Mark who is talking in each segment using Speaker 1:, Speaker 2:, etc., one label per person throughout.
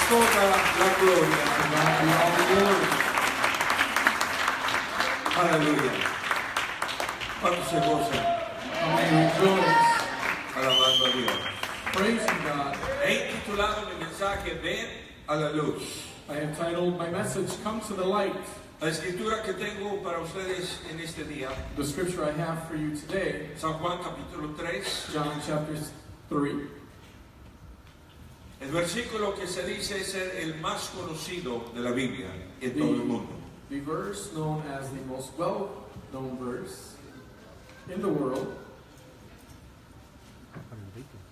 Speaker 1: toda la gloria. Aleluya. ¿Cuántos se gozan? Alabando a Dios.
Speaker 2: Praising God.
Speaker 1: He intitulado mi mensaje Ven a la luz.
Speaker 2: I have titled my message, Come to the Light.
Speaker 1: La escritura que tengo para ustedes en este día,
Speaker 2: The scripture I have for you today,
Speaker 1: San Juan capítulo 3,
Speaker 2: John chapter 3.
Speaker 1: el versículo que se dice es el más conocido de la Biblia en todo el mundo.
Speaker 2: The verse known as the most well-known verse in the world.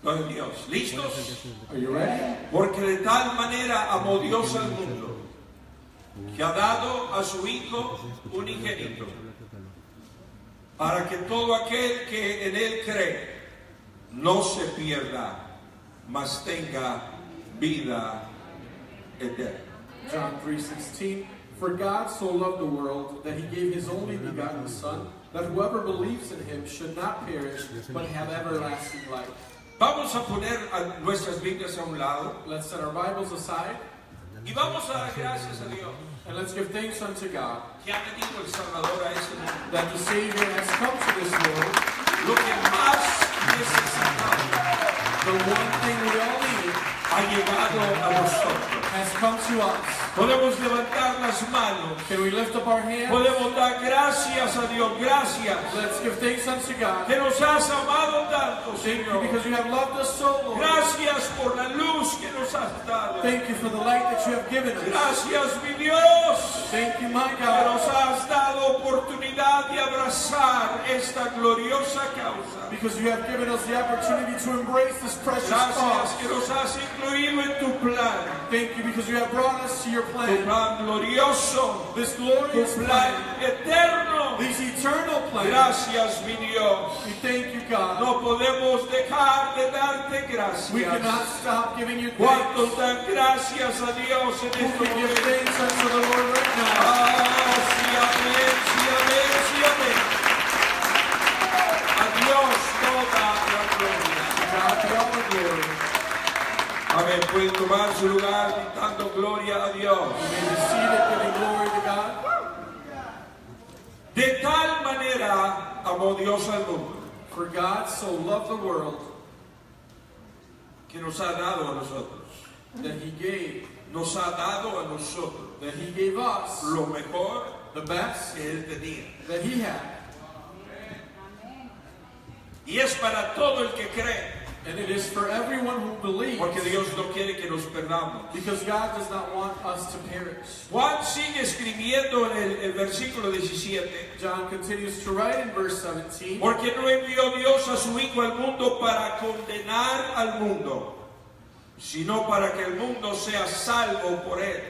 Speaker 1: Gloria a Dios. ¿Listos?
Speaker 2: Are you ready?
Speaker 1: Porque de tal manera amó Dios al mundo, que ha dado a su Hijo unigénito, para que todo aquel que en Él cree no se pierda, mas tenga vida eterna.
Speaker 2: John 3:16. For God so loved the world that he gave his only begotten Son, that whoever believes in him should not perish, but have everlasting life.
Speaker 1: Vamos a poner nuestras Biblias a un lado
Speaker 2: Let's set our Bibles aside
Speaker 1: y vamos a dar gracias a Dios
Speaker 2: and let's give thanks unto God
Speaker 1: que ha venido el Salvador a este mundo.
Speaker 2: that the Savior has come to this world.
Speaker 1: Lo que más necesitamos
Speaker 2: The one thing we all need
Speaker 1: ha llegado a nosotros.
Speaker 2: has come to us.
Speaker 1: Podemos levantar las manos.
Speaker 2: Can we lift up our hands?
Speaker 1: Podemos dar gracias a Dios. Gracias.
Speaker 2: Let's give thanks unto God.
Speaker 1: Que nos has amado tanto,
Speaker 2: Thank you
Speaker 1: Señor.
Speaker 2: because you have loved us so, Lord.
Speaker 1: Gracias por la luz que nos has dado.
Speaker 2: Thank you for the light that you have given us.
Speaker 1: Gracias, mi Dios.
Speaker 2: Thank you, my
Speaker 1: Que
Speaker 2: God,
Speaker 1: nos has dado oportunidad de abrazar esta gloriosa causa.
Speaker 2: because you have given us the opportunity to embrace this precious
Speaker 1: Gracias
Speaker 2: cause.
Speaker 1: que nos has incluido en tu plan.
Speaker 2: Thank you because you have brought us to your
Speaker 1: Tu
Speaker 2: plan.
Speaker 1: plan glorioso.
Speaker 2: This
Speaker 1: Tu
Speaker 2: glorious
Speaker 1: plan
Speaker 2: plan.
Speaker 1: eterno.
Speaker 2: This eternal plan.
Speaker 1: Gracias, mi Dios.
Speaker 2: We thank you, God.
Speaker 1: No podemos dejar de darte gracias.
Speaker 2: We cannot stop giving you
Speaker 1: ¿Cuántos
Speaker 2: thanks.
Speaker 1: dan gracias a Dios en
Speaker 2: Who
Speaker 1: este
Speaker 2: can give
Speaker 1: momento?
Speaker 2: thanks unto the Lord right now?
Speaker 1: Ah, sí, amén, sí, amén, sí, amén. A Dios toda la gloria.
Speaker 2: God be all the glory.
Speaker 1: Amén. Pueden tomar su lugar dando gloria a Dios.
Speaker 2: You may be seated giving glory to God.
Speaker 1: De tal manera amó Dios al mundo
Speaker 2: For God so loved the world
Speaker 1: que nos ha dado a nosotros.
Speaker 2: that he gave,
Speaker 1: Nos ha dado a nosotros
Speaker 2: that he gave us
Speaker 1: lo mejor
Speaker 2: the best
Speaker 1: que Él tenía.
Speaker 2: that he had.
Speaker 1: Y es para todo el que cree.
Speaker 2: And it is for everyone who believes,
Speaker 1: Porque Dios no quiere que nos perdamos.
Speaker 2: because God does not want us to perish.
Speaker 1: Juan sigue escribiendo en el versículo 17.
Speaker 2: John continues to write in verse 17,
Speaker 1: Porque no envió Dios a su Hijo al mundo para condenar al mundo, sino para que el mundo sea salvo por él.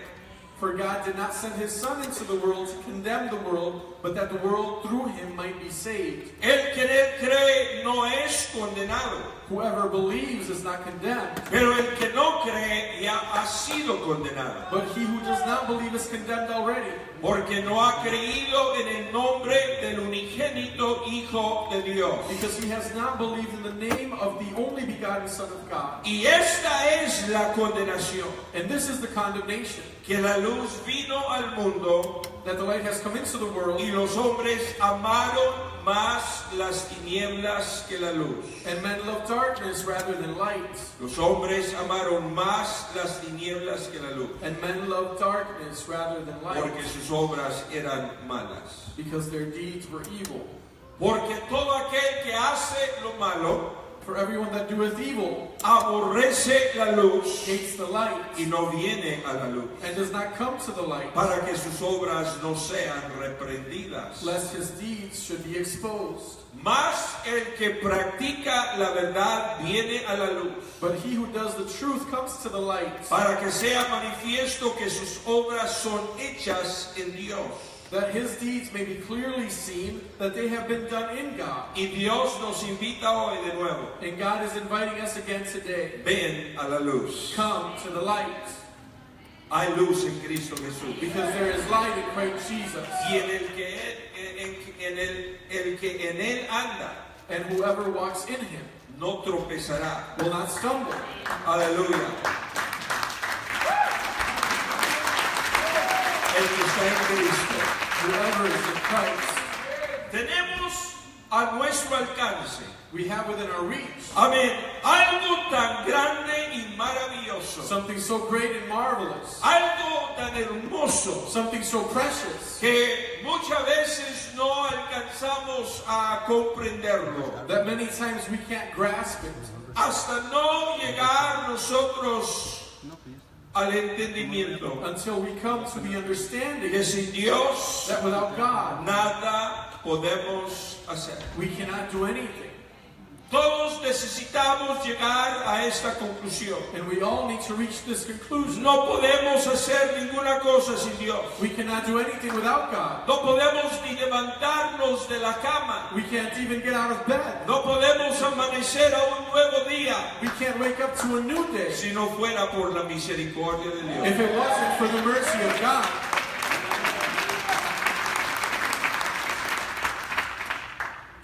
Speaker 2: For God did not send his Son into the world to condemn the world, but that the world through him might be saved.
Speaker 1: El que en él cree no es condenado,
Speaker 2: Whoever believes is not condemned,
Speaker 1: pero el que no cree ya ha sido condenado,
Speaker 2: but he who does not believe is condemned already,
Speaker 1: porque no ha creído en el nombre del unigénito Hijo de Dios.
Speaker 2: because he has not believed in the name of the only begotten Son of God.
Speaker 1: Y esta es la condenación,
Speaker 2: And this is the condemnation,
Speaker 1: que la luz vino al mundo
Speaker 2: that the light has come into the world,
Speaker 1: y los hombres amaron más las tinieblas que la luz.
Speaker 2: and men love darkness rather than light.
Speaker 1: Los hombres amaron más las tinieblas que la luz,
Speaker 2: And men love darkness rather than light,
Speaker 1: porque sus obras eran malas.
Speaker 2: because their deeds were evil.
Speaker 1: Porque todo aquel que hace lo malo
Speaker 2: For everyone that doeth evil
Speaker 1: aborrece la luz
Speaker 2: hates the light,
Speaker 1: y no viene a la luz,
Speaker 2: and does not come to the light,
Speaker 1: para que sus obras no sean reprendidas.
Speaker 2: lest his deeds should be exposed.
Speaker 1: Mas el que practica la verdad viene a la luz,
Speaker 2: But he who does the truth comes to the light,
Speaker 1: para que sea manifiesto que sus obras son hechas en Dios.
Speaker 2: that his deeds may be clearly seen, that they have been done in God.
Speaker 1: Y Dios nos invita hoy de nuevo.
Speaker 2: And God is inviting us again today.
Speaker 1: Ven a la luz.
Speaker 2: Come to the light,
Speaker 1: Hay luz en Cristo Jesús.
Speaker 2: because there is light in Christ Jesus.
Speaker 1: Y en el que en él anda
Speaker 2: And whoever walks in him
Speaker 1: no tropezará.
Speaker 2: will not stumble.
Speaker 1: Aleluya. a nuestro alcance.
Speaker 2: We have within our reach.
Speaker 1: Amén. Algo tan grande y maravilloso.
Speaker 2: Something so great and marvelous.
Speaker 1: Algo tan hermoso.
Speaker 2: Something so precious.
Speaker 1: Que muchas veces no alcanzamos a comprenderlo.
Speaker 2: That many times we can't grasp it.
Speaker 1: Hasta no llegar nosotros al entendimiento.
Speaker 2: Until we come to the understanding
Speaker 1: Que sin Dios
Speaker 2: that without God,
Speaker 1: nada podemos hacer.
Speaker 2: we cannot do anything.
Speaker 1: Todos necesitamos llegar a esta conclusión.
Speaker 2: And we all need to reach this conclusion.
Speaker 1: No podemos hacer ninguna cosa sin Dios.
Speaker 2: We cannot do anything without God.
Speaker 1: No podemos ni levantarnos de la cama.
Speaker 2: We can't even get out of bed.
Speaker 1: No podemos amanecer a un nuevo día
Speaker 2: We can't wake up to a new day
Speaker 1: si no fuera por la misericordia de Dios.
Speaker 2: if it wasn't for the mercy of God.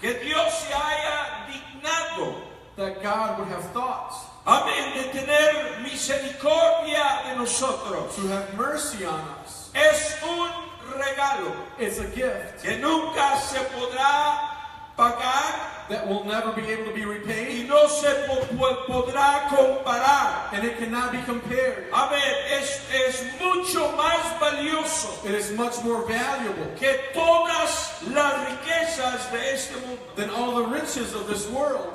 Speaker 1: Que Dios se haya dignado,
Speaker 2: That God would have thought
Speaker 1: amén, de tener misericordia de nosotros.
Speaker 2: to have mercy on us.
Speaker 1: Es un regalo
Speaker 2: It's a gift
Speaker 1: que nunca se podrá pagar
Speaker 2: that will never be able to be
Speaker 1: y
Speaker 2: repaid,
Speaker 1: no se podrá comparar.
Speaker 2: and it cannot be compared.
Speaker 1: Amén, es mucho más valioso
Speaker 2: It is much more valuable
Speaker 1: que todas las riquezas de este mundo.
Speaker 2: than all the riches of this world.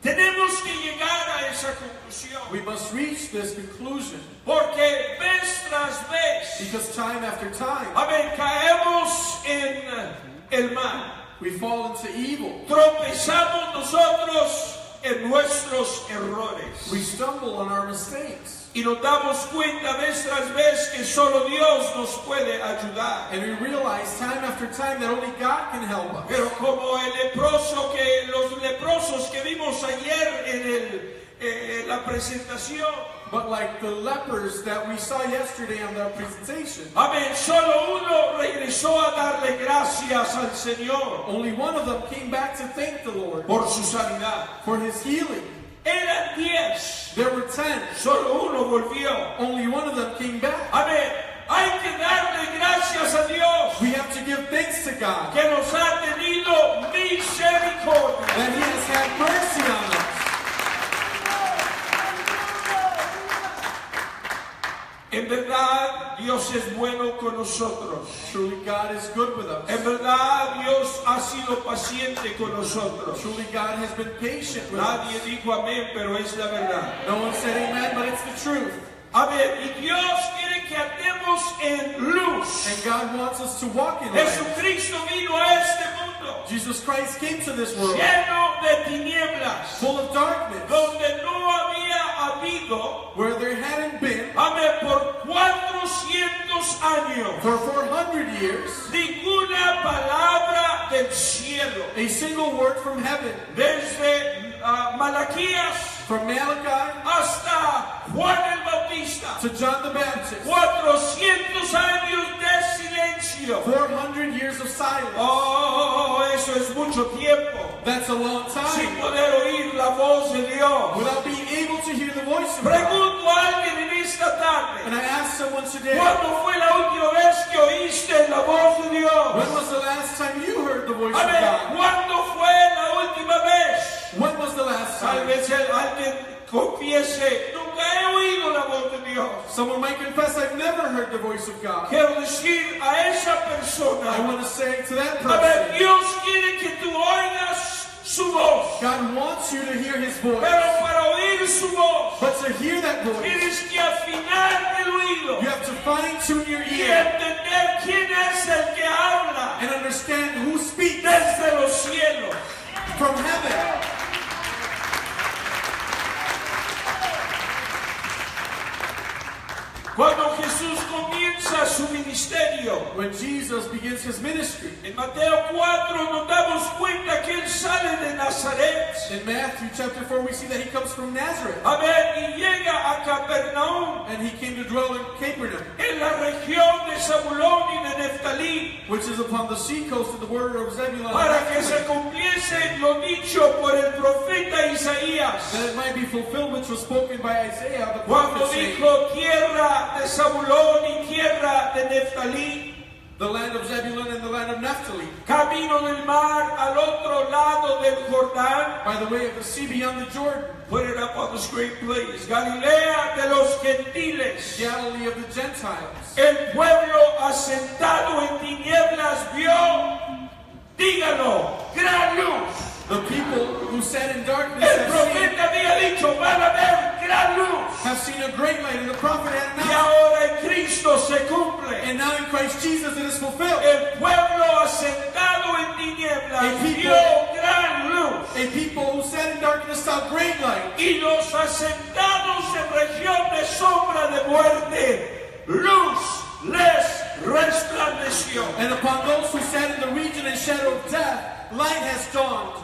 Speaker 1: Tenemos que llegar a esa conclusión,
Speaker 2: We must reach this conclusion
Speaker 1: porque vez tras vez,
Speaker 2: because time after time
Speaker 1: amén, caemos en el mal.
Speaker 2: we fall into evil.
Speaker 1: Tropezamos nosotros en nuestros errores.
Speaker 2: We stumble on our mistakes.
Speaker 1: Y nos damos cuenta vez tras vez que solo Dios nos puede ayudar.
Speaker 2: And we realize time after time that only God can help us.
Speaker 1: Pero como los leprosos que vimos ayer en la presentación,
Speaker 2: But like the lepers that we saw yesterday on the presentation,
Speaker 1: amén, solo uno regresó a darle gracias al Señor
Speaker 2: only one of them came back to thank the Lord
Speaker 1: por su sanidad.
Speaker 2: for His healing.
Speaker 1: Eran 10,
Speaker 2: There were 10.
Speaker 1: solo uno volvió.
Speaker 2: Only one of them came back.
Speaker 1: Amén, hay que darle gracias a Dios
Speaker 2: We have to give thanks to God
Speaker 1: que nos ha tenido misericordia.
Speaker 2: that He has had mercy on us.
Speaker 1: En verdad, Dios es bueno con nosotros.
Speaker 2: Truly, God is good with us.
Speaker 1: En verdad, Dios ha sido paciente con nosotros.
Speaker 2: Truly, God has been patient with us.
Speaker 1: Nadie dijo amén, pero es la verdad.
Speaker 2: No one said amen, but it's the truth.
Speaker 1: Amén. Y Dios quiere que andemos en luz.
Speaker 2: And God wants us to walk in light.
Speaker 1: Jesucristo vino a este mundo
Speaker 2: Jesus Christ came to this world
Speaker 1: lleno de tinieblas,
Speaker 2: full of darkness,
Speaker 1: donde no había habido,
Speaker 2: where there hadn't been,
Speaker 1: amén, por 400 años,
Speaker 2: for 400 years,
Speaker 1: ninguna palabra del cielo.
Speaker 2: a single word from heaven.
Speaker 1: Desde Malaquías
Speaker 2: From Malachi
Speaker 1: hasta Juan el Bautista,
Speaker 2: to John the Baptist,
Speaker 1: 400 años de silencio.
Speaker 2: 400 years of silence.
Speaker 1: Oh, eso es mucho tiempo
Speaker 2: That's a long
Speaker 1: sin
Speaker 2: time
Speaker 1: poder oír la voz de Dios.
Speaker 2: without being able to hear the voice of God.
Speaker 1: Pregunto a alguien en esta tarde,
Speaker 2: And I asked someone today,
Speaker 1: ¿cuándo fue la última vez que oíste la voz de Dios?
Speaker 2: when was the last time you heard the voice
Speaker 1: A
Speaker 2: of
Speaker 1: ver,
Speaker 2: God?
Speaker 1: ¿cuándo fue la última vez?
Speaker 2: When was the last
Speaker 1: Tal
Speaker 2: time?
Speaker 1: vez alguien confiese, nunca he oído la voz de Dios.
Speaker 2: Someone might confess, I've never heard the voice of God.
Speaker 1: Quiero decir a esa
Speaker 2: I
Speaker 1: persona,
Speaker 2: want to say to that
Speaker 1: a ver,
Speaker 2: person,
Speaker 1: Dios quiere que tú oigas su voz,
Speaker 2: God wants you to hear His voice.
Speaker 1: pero para oír su voz
Speaker 2: But to hear that voice,
Speaker 1: tienes que afinar el oído
Speaker 2: you have to fine-tune your
Speaker 1: y
Speaker 2: ear
Speaker 1: entender quién es el que habla
Speaker 2: and understand who speaks
Speaker 1: desde los cielos.
Speaker 2: from heaven.
Speaker 1: Cuando Jesús comienza su ministerio,
Speaker 2: When Jesus begins His ministry,
Speaker 1: en Mateo 4 nos damos cuenta que Él sale de Nazaret,
Speaker 2: in Matthew chapter 4, we see that He comes from Nazareth,
Speaker 1: a ver, y llega a Capernaum,
Speaker 2: and He came to dwell in Capernaum,
Speaker 1: en la región de Zabulón y de Neftalí,
Speaker 2: which is upon the seacoast of the border of Zebulun and
Speaker 1: para que se
Speaker 2: Naphtali,
Speaker 1: cumpliese lo dicho por el profeta Isaías,
Speaker 2: that it might be fulfilled which was spoken by Isaiah the
Speaker 1: cuando
Speaker 2: prophet, saying,
Speaker 1: dijo tierra de Zabulón y tierra de Neftalí,
Speaker 2: the land of Zebulun and the land of Naphtali,
Speaker 1: camino del mar al otro lado del Jordán.
Speaker 2: by the way of the sea beyond the Jordan,
Speaker 1: Put it up on the screen, please. Galilea de los gentiles.
Speaker 2: Galilee of the Gentiles.
Speaker 1: El pueblo asentado en tinieblas vio, dígalo, gran luz.
Speaker 2: The people who sat in darkness
Speaker 1: El profeta había dicho, van a ver gran luz.
Speaker 2: have seen a great light, and the prophet had
Speaker 1: Y
Speaker 2: announced.
Speaker 1: ahora en Cristo se cumple.
Speaker 2: And now in Christ Jesus it is fulfilled.
Speaker 1: El pueblo asentado en tinieblas
Speaker 2: El people-
Speaker 1: vio gran luz.
Speaker 2: A people who sat in darkness saw great light.
Speaker 1: Y los asentados en región de sombra de muerte, luz les resplandeció.
Speaker 2: And upon those who sat in the region and shadow of death, light has dawned.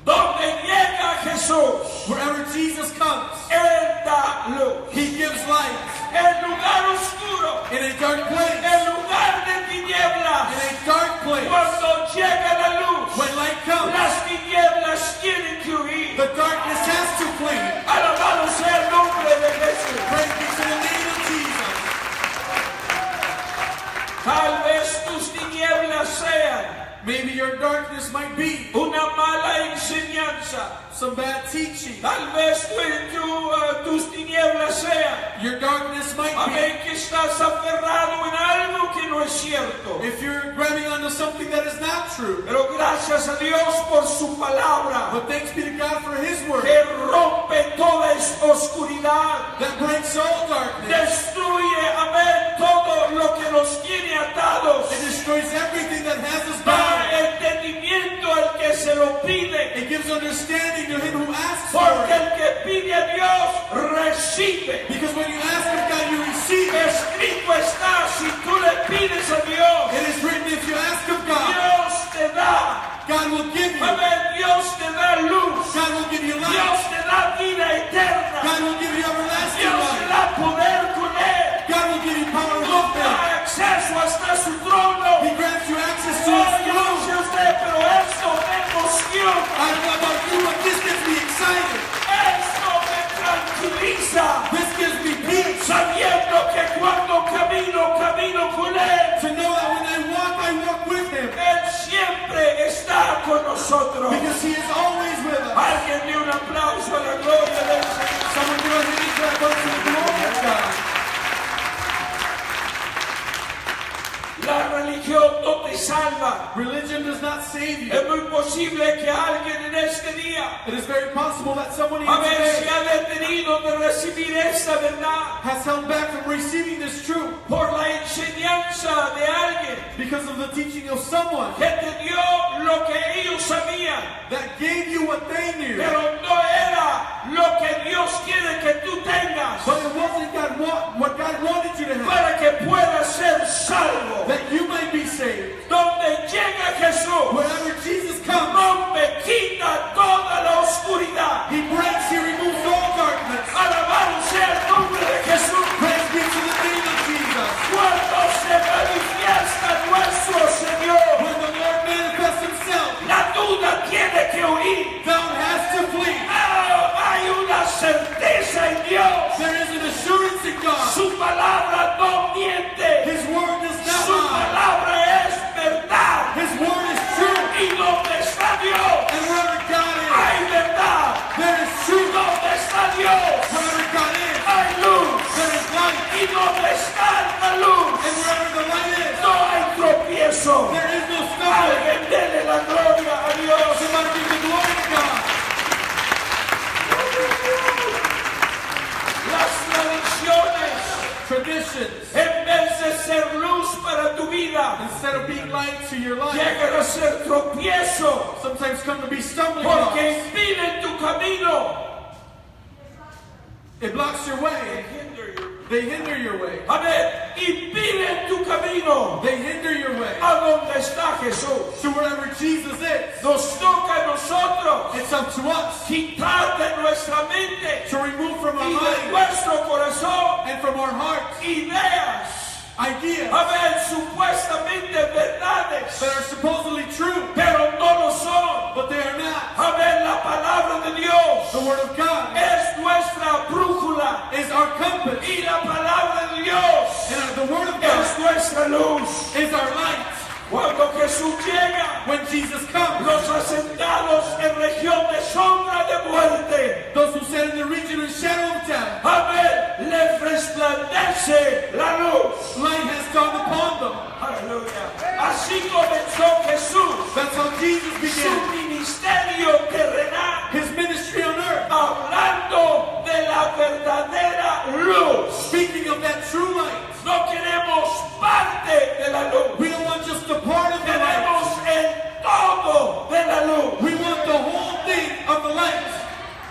Speaker 1: Donde llega Jesús,
Speaker 2: Wherever Jesus comes,
Speaker 1: Él da luz.
Speaker 2: He gives light.
Speaker 1: El lugar oscuro,
Speaker 2: In a dark place,
Speaker 1: el lugar de tinieblas,
Speaker 2: in a dark place,
Speaker 1: cuando llega la luz,
Speaker 2: when light comes,
Speaker 1: las tinieblas tienen que huir.
Speaker 2: the darkness has to flee.
Speaker 1: Alabado sea el nombre de Jesús.
Speaker 2: Praise be to the name of Jesus.
Speaker 1: Tal vez tus tinieblas sean
Speaker 2: Maybe your darkness might be
Speaker 1: una mala enseñanza.
Speaker 2: some bad teaching.
Speaker 1: Tal vez tus tinieblas sean,
Speaker 2: Your darkness might be
Speaker 1: amén, que estás aferrado en algo que no es cierto.
Speaker 2: if you're grabbing onto something that is not true.
Speaker 1: Pero gracias a Dios por su palabra,
Speaker 2: But thanks be to God for His word
Speaker 1: que rompe toda oscuridad,
Speaker 2: that breaks all darkness.
Speaker 1: destruye, amén, todo lo que nos tiene atados.
Speaker 2: It destroys everything that has us
Speaker 1: Da
Speaker 2: bound.
Speaker 1: entendimiento al que se lo pide.
Speaker 2: It gives understanding to him who asks for
Speaker 1: Porque
Speaker 2: it.
Speaker 1: el que pide a Dios recibe.
Speaker 2: Because when you ask of God, you receive it.
Speaker 1: Escrito está, si tú le pides a Dios,
Speaker 2: It is written, if you ask of God,
Speaker 1: Dios te da.
Speaker 2: God will give you.
Speaker 1: Amén, Dios te da luz.
Speaker 2: God will give you
Speaker 1: Dios
Speaker 2: life.
Speaker 1: te da vida eterna.
Speaker 2: God will give you everlasting
Speaker 1: Dios te
Speaker 2: life.
Speaker 1: da poder con Él.
Speaker 2: God will give you power
Speaker 1: Nos
Speaker 2: with Him.
Speaker 1: da acceso hasta su trono.
Speaker 2: He grants you access to
Speaker 1: Oh,
Speaker 2: His
Speaker 1: yo no
Speaker 2: throne.
Speaker 1: sé usted, pero esto me emociona.
Speaker 2: I don't know about you, but this gets me excited.
Speaker 1: Esto me tranquiliza.
Speaker 2: This gives me peace.
Speaker 1: Sabiendo que cuando camino con Él,
Speaker 2: To know that when I walk with Him.
Speaker 1: Él siempre está con nosotros.
Speaker 2: Because He is always with us.
Speaker 1: Alguien dé un aplauso a la gloria del Señor.
Speaker 2: Someone give a hand clap unto the glory of God.
Speaker 1: La religión no te salva.
Speaker 2: Religion does not save you.
Speaker 1: Es muy posible que alguien en este día,
Speaker 2: It is very possible that someone here
Speaker 1: amén, se
Speaker 2: today
Speaker 1: ha detenido de recibir esta verdad
Speaker 2: has held back from receiving this truth
Speaker 1: por la enseñanza de alguien
Speaker 2: because of the teaching of someone
Speaker 1: que te dio lo que ellos sabían,
Speaker 2: that gave you what they knew.
Speaker 1: pero no era lo que Dios quiere que tú tengas
Speaker 2: But it wasn't what God wanted you to have.
Speaker 1: para que puedas ser salvo.
Speaker 2: That you might be saved.
Speaker 1: Donde llega Jesús,
Speaker 2: Wherever Jesus comes,
Speaker 1: rompe, quita toda la oscuridad.
Speaker 2: He breaks, He removes all darkness.
Speaker 1: Alabado sea el nombre de Jesús.
Speaker 2: Praise be to the name of Jesus.
Speaker 1: Cuando se manifiesta nuestro Señor,
Speaker 2: When the Lord manifests Himself,
Speaker 1: la duda tiene que huir.
Speaker 2: doubt has to flee.
Speaker 1: Hay una certeza en Dios.
Speaker 2: There is an assurance in God.
Speaker 1: Su palabra no miente.
Speaker 2: His word does
Speaker 1: Su
Speaker 2: not lie.
Speaker 1: palabra es verdad.
Speaker 2: His word is true.
Speaker 1: Y donde está Dios,
Speaker 2: And wherever God is,
Speaker 1: hay verdad.
Speaker 2: there is truth.
Speaker 1: Donde está Dios,
Speaker 2: Wherever God is,
Speaker 1: hay luz.
Speaker 2: there is light.
Speaker 1: Y donde está la luz,
Speaker 2: And wherever the light is,
Speaker 1: no hay tropiezo.
Speaker 2: there is no stumbling.
Speaker 1: Alguien dele la gloria a Dios.
Speaker 2: Somebody give the glory to God.
Speaker 1: Las tradiciones,
Speaker 2: Traditions,
Speaker 1: en vez de ser luz para tu vida,
Speaker 2: instead of being light to your life,
Speaker 1: llegan a ser tropiezo
Speaker 2: sometimes come to be stumbling blocks.
Speaker 1: porque impiden tu camino.
Speaker 2: It blocks your way. They hinder your way.
Speaker 1: Amén. Impiden tu camino
Speaker 2: They hinder your way
Speaker 1: a donde está Jesús.
Speaker 2: to wherever Jesus is.
Speaker 1: Nos toca a nosotros
Speaker 2: It's up to us
Speaker 1: quitar de nuestra mente
Speaker 2: to remove from our
Speaker 1: y de
Speaker 2: mind
Speaker 1: nuestro corazón
Speaker 2: and from our hearts
Speaker 1: ideas,
Speaker 2: ideas
Speaker 1: amén, supuestamente verdades,
Speaker 2: that are supposedly true,
Speaker 1: pero no lo son.
Speaker 2: but they are not.
Speaker 1: Amén, la palabra de Dios
Speaker 2: The Word of God
Speaker 1: es nuestra brújula
Speaker 2: is our compass,
Speaker 1: y la palabra de Dios
Speaker 2: and the Word of God
Speaker 1: es nuestra luz.
Speaker 2: is our light.
Speaker 1: Cuando Jesús llega,
Speaker 2: When Jesus comes,
Speaker 1: los asentados en región de sombra de muerte,
Speaker 2: those who sit in the region and shadow of death,
Speaker 1: amén, le resplandece la luz.
Speaker 2: light has dawned upon them.
Speaker 1: Aleluya. Así comenzó Jesús
Speaker 2: That's how Jesus
Speaker 1: su
Speaker 2: began
Speaker 1: ministerio terrenal,
Speaker 2: his ministry on earth,
Speaker 1: hablando de la verdadera luz.
Speaker 2: speaking of that true light.
Speaker 1: No queremos parte de la luz,
Speaker 2: We don't want just a part of the light.
Speaker 1: queremos el todo de la luz.
Speaker 2: We want the whole thing of the light.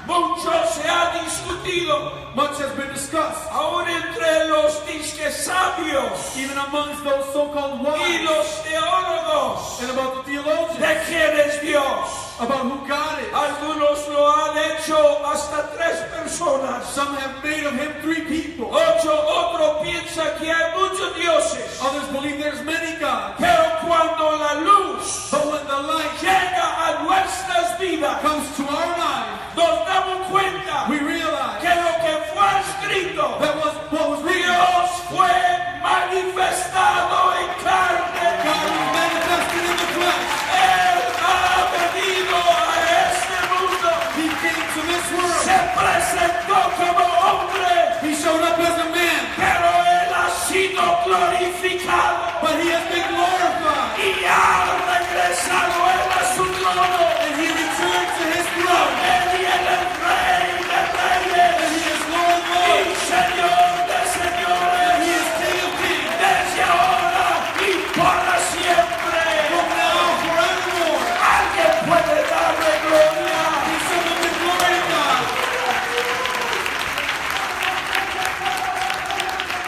Speaker 1: Mucho se ha discutido,
Speaker 2: Much has been discussed,
Speaker 1: aún entre los disque sabios
Speaker 2: even amongst those so-called
Speaker 1: y
Speaker 2: wise,
Speaker 1: los teólogos,
Speaker 2: and about the theologians,
Speaker 1: de quién es Dios.
Speaker 2: about who God is.
Speaker 1: Algunos lo han hecho hasta 3 personas.
Speaker 2: Some have made of him 3 people.
Speaker 1: Otro piensa que hay muchos dioses.
Speaker 2: Others believe there's many gods.
Speaker 1: Pero cuando la luz
Speaker 2: But when the light
Speaker 1: llega a nuestras vidas,
Speaker 2: comes to our life,
Speaker 1: nos damos cuenta
Speaker 2: we realize
Speaker 1: que lo que fue escrito,
Speaker 2: that was what was written.
Speaker 1: Dios fue manifestado en carne.
Speaker 2: God was manifested in the flesh.
Speaker 1: Él ha venido a este mundo.
Speaker 2: He came to this world.
Speaker 1: Se presentó como hombre,
Speaker 2: He showed up as a man,
Speaker 1: pero Él ha sido glorificado
Speaker 2: but he has been glorified.
Speaker 1: y ha regresado Él a su trono.
Speaker 2: And he returned to his throne.
Speaker 1: Él y Él es Rey de Reyes
Speaker 2: And he is Lord of
Speaker 1: y
Speaker 2: Lords.
Speaker 1: Señor de
Speaker 2: And he
Speaker 1: Señores,
Speaker 2: is King of Kings.
Speaker 1: desde ahora y para siempre.
Speaker 2: From now forevermore.
Speaker 1: Alguien puede darle gloria.
Speaker 2: He's someone with glory to God.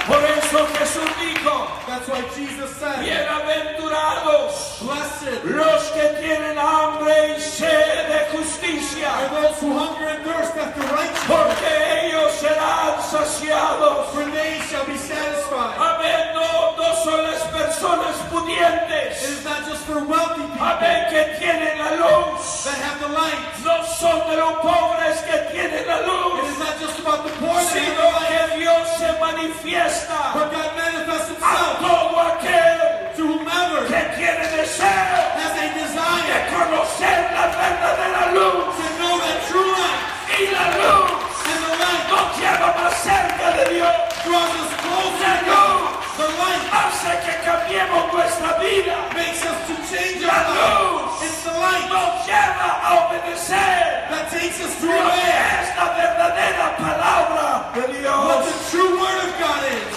Speaker 1: Por eso Jesús dijo,
Speaker 2: That's why Jesus said,
Speaker 1: bienaventurados
Speaker 2: blessed
Speaker 1: los que tienen hambre y sed de justicia,
Speaker 2: are those who hunger and thirst after righteousness,
Speaker 1: porque ellos serán saciados.
Speaker 2: for they shall be satisfied.
Speaker 1: Amén. No son las personas
Speaker 2: It
Speaker 1: pudientes.
Speaker 2: is not just for wealthy people
Speaker 1: Amén. Que tienen la luz.
Speaker 2: that have the light.
Speaker 1: No son de los pobres que tienen la
Speaker 2: It
Speaker 1: luz,
Speaker 2: is not just about the poor that have the
Speaker 1: sino
Speaker 2: light,
Speaker 1: que Dios se manifiesta
Speaker 2: but God manifests
Speaker 1: a
Speaker 2: himself
Speaker 1: todo aquel
Speaker 2: to whomever
Speaker 1: que tiene deseo
Speaker 2: has a
Speaker 1: de
Speaker 2: desire
Speaker 1: conocer la verdadera luz.
Speaker 2: to know that true light.
Speaker 1: Y la luz
Speaker 2: And the light
Speaker 1: nos lleva más cerca de Dios.
Speaker 2: draws us closer
Speaker 1: La
Speaker 2: to God.
Speaker 1: luz
Speaker 2: The light
Speaker 1: hace que cambiemos nuestra vida.
Speaker 2: makes us to change
Speaker 1: La
Speaker 2: our life.
Speaker 1: luz
Speaker 2: It's the light
Speaker 1: nos lleva a obedecer
Speaker 2: that takes us to
Speaker 1: lo que
Speaker 2: obey
Speaker 1: es la verdadera palabra de
Speaker 2: what
Speaker 1: Dios.
Speaker 2: the true word of God is.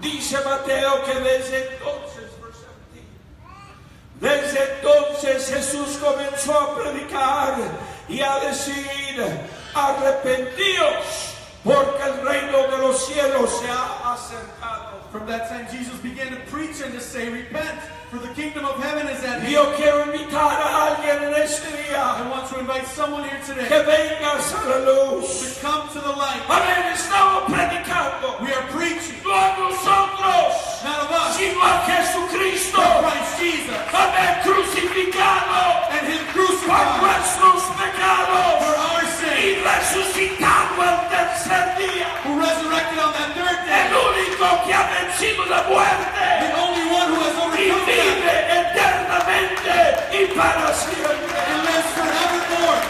Speaker 1: Dice Mateo que desde entonces, verse 17, desde entonces Jesús comenzó a predicar y a decir, arrepentíos, porque el reino de los cielos se ha acercado.
Speaker 2: From that time, Jesus began to preach and to say, repent, for the kingdom of heaven is at hand.
Speaker 1: Yo quiero invitar a alguien en este día
Speaker 2: I want to invite someone here
Speaker 1: que
Speaker 2: today
Speaker 1: vengas a la luz.
Speaker 2: to come to the light.
Speaker 1: Amén, estamos predicando,
Speaker 2: We are preaching,
Speaker 1: no a nosotros,
Speaker 2: not of us,
Speaker 1: sino a Jesucristo.
Speaker 2: but Christ Jesus,
Speaker 1: Amén, crucificado
Speaker 2: and Him
Speaker 1: por
Speaker 2: crucified
Speaker 1: nuestros
Speaker 2: for
Speaker 1: pecados
Speaker 2: our
Speaker 1: y
Speaker 2: sin,
Speaker 1: resucitado el tercer día.
Speaker 2: who resurrected on that third
Speaker 1: El
Speaker 2: day,
Speaker 1: único que ha vencido la
Speaker 2: the
Speaker 1: muerte
Speaker 2: only one who has
Speaker 1: y
Speaker 2: overcome death
Speaker 1: vive eternamente y para siempre.
Speaker 2: and lives forevermore.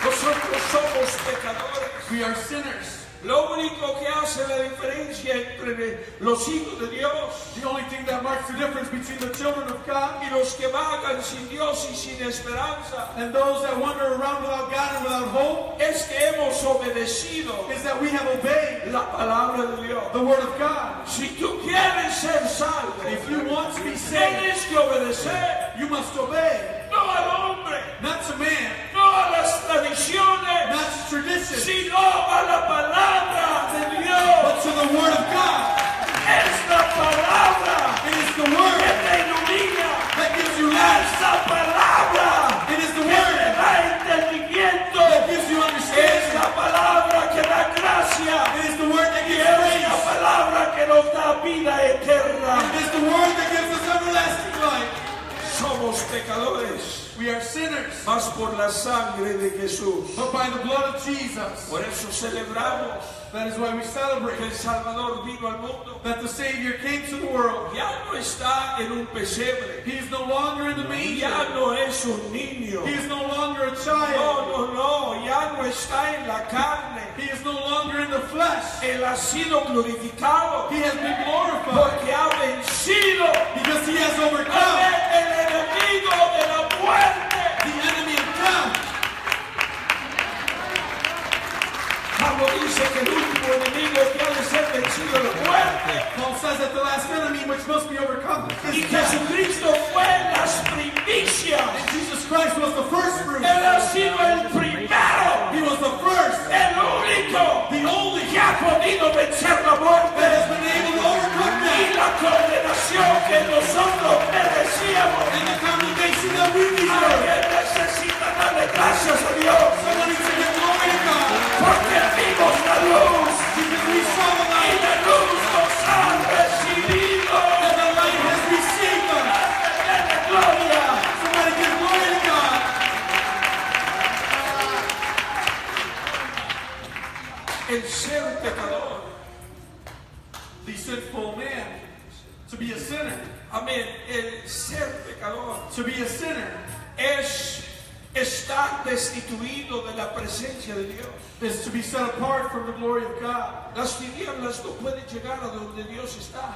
Speaker 1: Nosotros somos pecadores.
Speaker 2: We are sinners.
Speaker 1: Lo único que hace la diferencia entre los hijos de Dios
Speaker 2: The only thing that marks the difference between the children of God
Speaker 1: y los que vagan sin Dios y sin esperanza
Speaker 2: and those that wander around without God and without hope
Speaker 1: es que hemos obedecido
Speaker 2: is that we have obeyed
Speaker 1: la palabra de Dios.
Speaker 2: the Word of God.
Speaker 1: Si tú quieres ser salvo,
Speaker 2: If you want to be saved,
Speaker 1: tienes que obedecer
Speaker 2: you must obey,
Speaker 1: no al hombre,
Speaker 2: not to man,
Speaker 1: no a las tradiciones,
Speaker 2: not to tradition,
Speaker 1: sino a la palabra de Dios.
Speaker 2: but to the Word of God.
Speaker 1: Es la palabra
Speaker 2: It is the
Speaker 1: que
Speaker 2: Word
Speaker 1: te ilumina.
Speaker 2: that gives you life.
Speaker 1: Es la palabra
Speaker 2: It is the
Speaker 1: que
Speaker 2: Word
Speaker 1: te da entendimiento.
Speaker 2: that gives you
Speaker 1: Es
Speaker 2: understanding.
Speaker 1: la palabra que da gracia.
Speaker 2: It is the Word that
Speaker 1: Y
Speaker 2: gives
Speaker 1: es la
Speaker 2: grace.
Speaker 1: palabra que nos da vida eterna.
Speaker 2: It is the Word that gives us everlasting life.
Speaker 1: Somos Somos pecadores,
Speaker 2: We are sinners.
Speaker 1: mas por la sangre de Jesús.
Speaker 2: But by the blood of Jesus,
Speaker 1: Por eso celebramos
Speaker 2: that is why we
Speaker 1: que
Speaker 2: celebrate
Speaker 1: el Salvador vino al mundo.
Speaker 2: that the Savior came to the world.
Speaker 1: Ya no está en un pesebre.
Speaker 2: He is no longer in the manger.
Speaker 1: Ya no es un niño.
Speaker 2: He is no longer a
Speaker 1: No,
Speaker 2: child.
Speaker 1: no, ya no está en la carne.
Speaker 2: He is no longer in the flesh.
Speaker 1: Él ha sido glorificado
Speaker 2: He has been glorified
Speaker 1: porque ha vencido
Speaker 2: because he has overcome
Speaker 1: el enemigo de la muerte.
Speaker 2: the enemy of death.
Speaker 1: Pablo dice que el último enemigo que ha de ser vencido es la muerte.
Speaker 2: Paul says that the last enemy which must be overcome
Speaker 1: Y
Speaker 2: is death.
Speaker 1: Jesucristo fue las primicias.
Speaker 2: And Jesus Christ was the first fruit.
Speaker 1: Él ha sido el primero,
Speaker 2: He was the first,
Speaker 1: el único
Speaker 2: the only
Speaker 1: que ha podido vencer la
Speaker 2: that
Speaker 1: muerte
Speaker 2: has been able to overcome
Speaker 1: y
Speaker 2: death.
Speaker 1: la condenación que nosotros merecíamos.
Speaker 2: And the condemnation that we deserve.
Speaker 1: Alguien necesita darle gracias a Dios
Speaker 2: Someone needs to give glory to God
Speaker 1: porque vimos la luz
Speaker 2: because we saw the
Speaker 1: y
Speaker 2: light
Speaker 1: la luz nos ha recibido.
Speaker 2: and the light has received us.
Speaker 1: Denle gloria.
Speaker 2: Somebody give glory to God.
Speaker 1: El ser pecador,
Speaker 2: The sinful man, to be a sinner,
Speaker 1: amén, el ser pecador
Speaker 2: to be a sinner
Speaker 1: es estar destituido de la presencia de Dios.
Speaker 2: is to be set apart from the glory of God.
Speaker 1: Las tinieblas no pueden llegar a donde Dios está,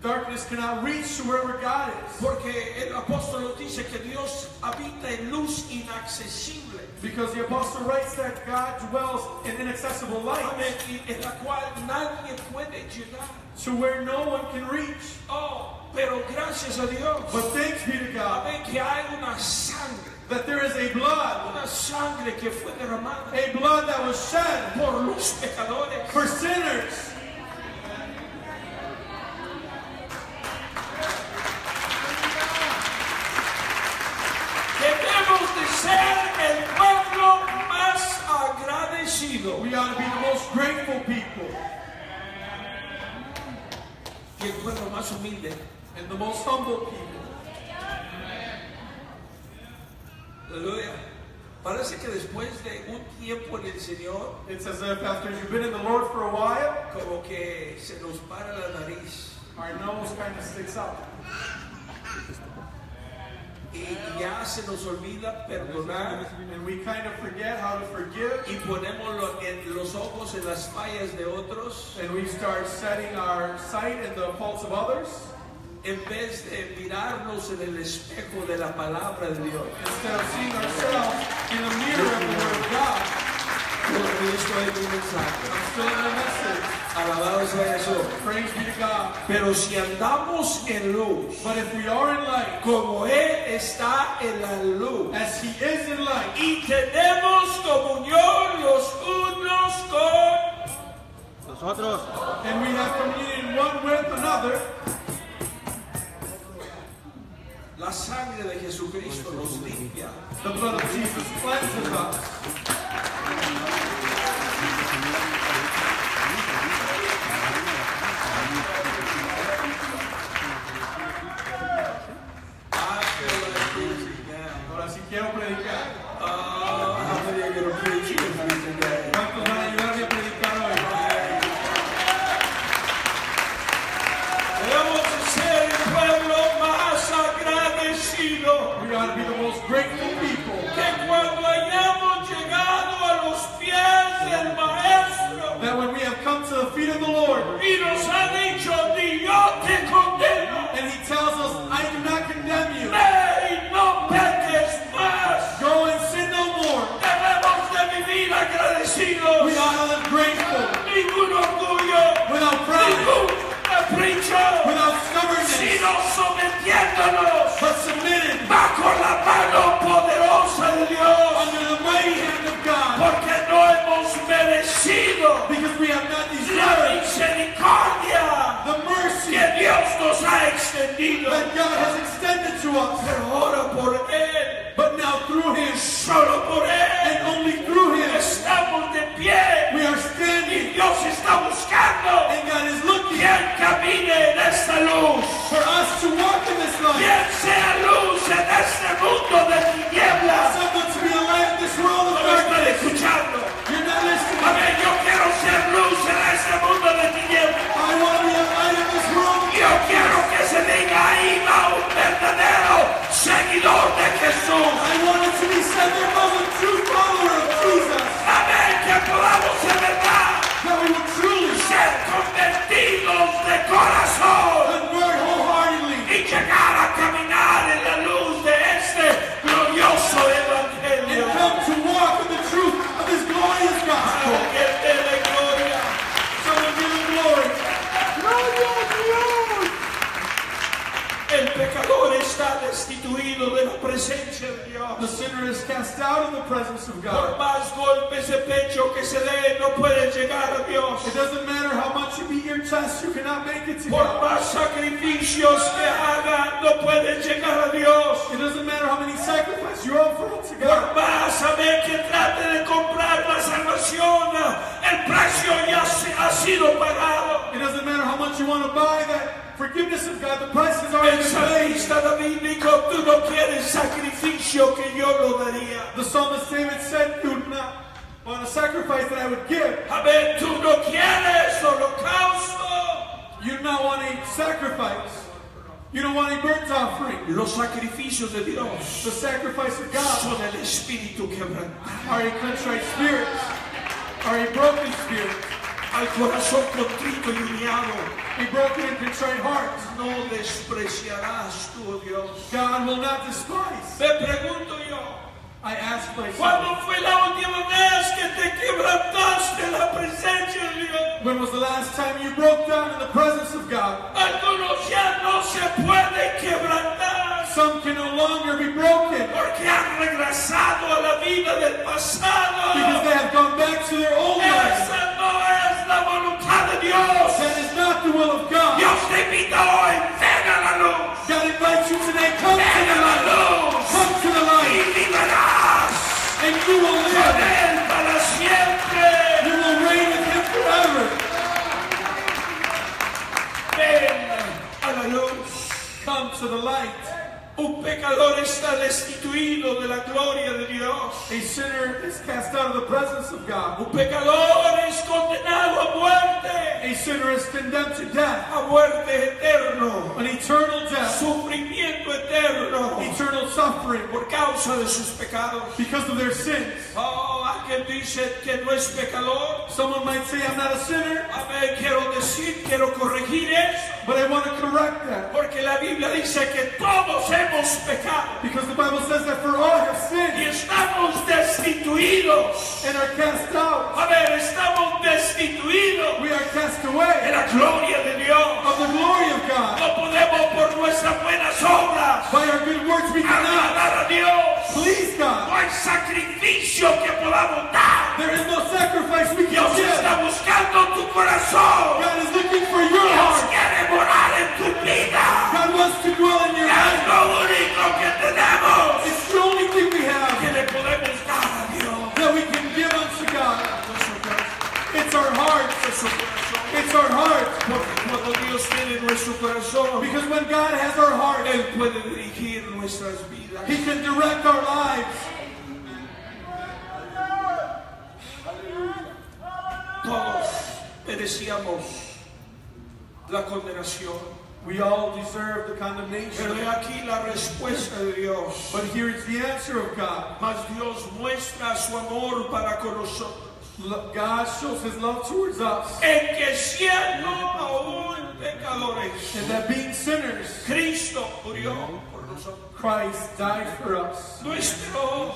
Speaker 2: Darkness cannot reach to wherever God is
Speaker 1: porque el apóstol nos dice que Dios habita en luz inaccesible,
Speaker 2: because the apostle writes that God dwells in inaccessible light
Speaker 1: amén, y en la cual nadie puede llegar.
Speaker 2: to where no one can reach.
Speaker 1: Oh, pero gracias a Dios,
Speaker 2: But thanks be to God
Speaker 1: amén, que hay una sangre,
Speaker 2: that there is a blood,
Speaker 1: una sangre que fue derramada
Speaker 2: a blood that was shed
Speaker 1: por los pecadores.
Speaker 2: for sinners.
Speaker 1: Debemos de ser el pueblo más agradecido
Speaker 2: We ought to be the most grateful people
Speaker 1: y el pueblo más humilde.
Speaker 2: and the most humble people.
Speaker 1: Aleluya. Parece que después de un tiempo en el Señor,
Speaker 2: It's as if after you've been in the Lord for a while,
Speaker 1: como que se nos para la nariz
Speaker 2: our nose kind of sticks out.
Speaker 1: y ya se nos olvida perdonar
Speaker 2: And we kind of forget how to forgive.
Speaker 1: y ponemos los ojos en las fallas de otros
Speaker 2: And we start setting our sight in the faults of others
Speaker 1: en vez de mirarnos en el espejo de la palabra de Dios.
Speaker 2: instead of seeing ourselves in the mirror of the Word of God.
Speaker 1: Todavía estoy en un mensaje.
Speaker 2: I'm still in the message.
Speaker 1: Alabado sea Jesús.
Speaker 2: Praise be to God.
Speaker 1: Pero si andamos en luz,
Speaker 2: But if we are in light,
Speaker 1: como Él está en la luz,
Speaker 2: as He is in light,
Speaker 1: y tenemos comunión los unos con
Speaker 3: Nosotros.
Speaker 2: and we have communion one with another,
Speaker 1: la sangre de Jesucristo nos limpia.
Speaker 2: the blood of Jesus cleanses us.
Speaker 1: I feel like preaching now.
Speaker 2: Ahora sí quiero predicar.
Speaker 1: How many are going to preach with me today?
Speaker 2: ¿Cuántos van a ayudarme a predicar hoy?
Speaker 1: Debemos de ser el pueblo más agradecido.
Speaker 2: We ought to be the most grateful people.
Speaker 1: Que cuando hayamos llegado a los pies del Maestro
Speaker 2: That when we have come to the feet of the Lord,
Speaker 1: y nos ha dicho, ni yo te condeno,
Speaker 2: and He tells us, I do not condemn you.
Speaker 1: ve y no peques más.
Speaker 2: Go and sin no more.
Speaker 1: Debemos de vivir agradecidos.
Speaker 2: We ought to live grateful,
Speaker 1: Ningún orgullo,
Speaker 2: without pride,
Speaker 1: ningún capricho,
Speaker 2: without stubbornness,
Speaker 1: sino sometiéndonos
Speaker 2: but submitted
Speaker 1: bajo la mano poderosa de Dios,
Speaker 2: under the mighty hand of God,
Speaker 1: porque no hemos merecido
Speaker 2: because we have not
Speaker 1: la
Speaker 2: deserved
Speaker 1: misericordia
Speaker 2: the mercy
Speaker 1: que Dios nos ha extendido.
Speaker 2: that God has extended to us.
Speaker 1: Pero ahora por Él,
Speaker 2: But now through Him,
Speaker 1: solo por
Speaker 2: and
Speaker 1: Él,
Speaker 2: only through Him,
Speaker 1: estamos de pie
Speaker 2: we are
Speaker 1: y
Speaker 2: standing,
Speaker 1: Dios está buscando
Speaker 2: and God is looking
Speaker 1: quien camine en esta luz,
Speaker 2: for us to walk in this light,
Speaker 1: quien sea luz en pecador está destituido de la presencia de Dios.
Speaker 2: The sinner is cast out of the presence of
Speaker 1: Por
Speaker 2: God.
Speaker 1: más golpes de pecho que se den, no puede llegar a Dios.
Speaker 2: It doesn't matter how much you beat your chest, you cannot make it to
Speaker 1: Por
Speaker 2: God.
Speaker 1: más sacrificios que haga, no puede llegar a Dios.
Speaker 2: It doesn't matter how many sacrifices you offer unto
Speaker 1: Por
Speaker 2: God.
Speaker 1: más amén que trate de comprar la salvación, el precio ya ha sido pagado.
Speaker 2: It doesn't matter how much you want to buy that forgiveness of God, the price has
Speaker 1: El
Speaker 2: already been paid.
Speaker 1: salmista David dijo, tú no quieres sacrificio que yo lo daría.
Speaker 2: The psalmist David said, you would not want a sacrifice that I would give.
Speaker 1: Amén, tú no quieres holocausto.
Speaker 2: You do not want a sacrifice. You don't want a burnt offering.
Speaker 1: Los sacrificios de Dios
Speaker 2: The sacrifice of God
Speaker 1: son el espíritu quebrantado.
Speaker 2: are a contrite spirit, are a broken spirit,
Speaker 1: Al corazón contrito y humillado,
Speaker 2: a broken and contrite heart.
Speaker 1: no despreciarás tú, oh Dios.
Speaker 2: God will not despise.
Speaker 1: Me pregunto yo,
Speaker 2: I ask myself,
Speaker 1: ¿cuándo fue la última vez que te quebrantaste en la presencia de Dios?
Speaker 2: when was the last time you broke down in the presence of God?
Speaker 1: Algunos ya no se pueden quebrantar
Speaker 2: Some can no longer be broken
Speaker 1: porque han regresado a la vida del
Speaker 2: because
Speaker 1: pasado.
Speaker 2: they have gone back to their old life.
Speaker 1: Esa no es la voluntad de Dios.
Speaker 2: That is not the will of God.
Speaker 1: Dios te invita hoy, ven a la luz.
Speaker 2: God invites you today, come to
Speaker 1: Ven
Speaker 2: the
Speaker 1: a la
Speaker 2: light.
Speaker 1: luz
Speaker 2: Come to the
Speaker 1: y
Speaker 2: light,
Speaker 1: vivirás
Speaker 2: and you will
Speaker 1: con
Speaker 2: live.
Speaker 1: Él para siempre.
Speaker 2: You will reign with Him forever.
Speaker 1: Ven a la luz.
Speaker 2: Come to the light.
Speaker 1: Un pecador está destituido de la gloria de Dios.
Speaker 2: A sinner is cast out of the presence of God.
Speaker 1: Un pecador es condenado a muerte.
Speaker 2: A sinner is condemned to death,
Speaker 1: A muerte eterno.
Speaker 2: an eternal death,
Speaker 1: Sufrimiento eterno.
Speaker 2: eternal suffering
Speaker 1: Por causa de sus pecados.
Speaker 2: because of their sins.
Speaker 1: Oh, alguien dice que no es pecador.
Speaker 2: Someone might say, I'm not a sinner,
Speaker 1: Amén, quiero corregir eso.
Speaker 2: but I want to correct that.
Speaker 1: Porque la Biblia dice que todos hemos pecado.
Speaker 2: Because the Bible says that for all have
Speaker 1: Y
Speaker 2: sinned
Speaker 1: estamos destituidos.
Speaker 2: and are cast out.
Speaker 1: Amén, estamos destituidos
Speaker 2: We are cast
Speaker 1: de
Speaker 2: away
Speaker 1: la gloria de Dios.
Speaker 2: of the glory of God.
Speaker 1: No podemos por nuestras buenas obras
Speaker 2: By our good works we cannot
Speaker 1: agradar a Dios.
Speaker 2: please
Speaker 1: No
Speaker 2: God.
Speaker 1: hay sacrificio que podamos dar.
Speaker 2: There is no sacrifice we can
Speaker 1: Dios
Speaker 2: give.
Speaker 1: está buscando tu corazón.
Speaker 2: God is looking for your
Speaker 1: Dios
Speaker 2: heart.
Speaker 1: quiere morar en tu vida.
Speaker 2: God wants to dwell in your
Speaker 1: Es
Speaker 2: life.
Speaker 1: lo único que tenemos
Speaker 2: It's the only thing we have
Speaker 1: que le podemos dar a Dios.
Speaker 2: that we can give unto God.
Speaker 1: Nuestro corazón,
Speaker 2: It's our heart.
Speaker 1: nuestro corazón.
Speaker 2: It's our heart.
Speaker 1: Porque cuando Dios tiene nuestro corazón,
Speaker 2: Because when God has our heart,
Speaker 1: Él puede dirigir nuestras vidas.
Speaker 2: He can direct our lives.
Speaker 1: Todos merecíamos la condenación.
Speaker 2: We all deserve the
Speaker 1: Pero
Speaker 2: condemnation.
Speaker 1: he aquí la respuesta de Dios.
Speaker 2: But here is the answer of God.
Speaker 1: Mas Dios muestra su amor para con nosotros.
Speaker 2: God shows His love towards us.
Speaker 1: En que siendo aún pecadores,
Speaker 2: And that being sinners,
Speaker 1: Cristo murió por nosotros.
Speaker 2: Christ died for us.
Speaker 1: No esperó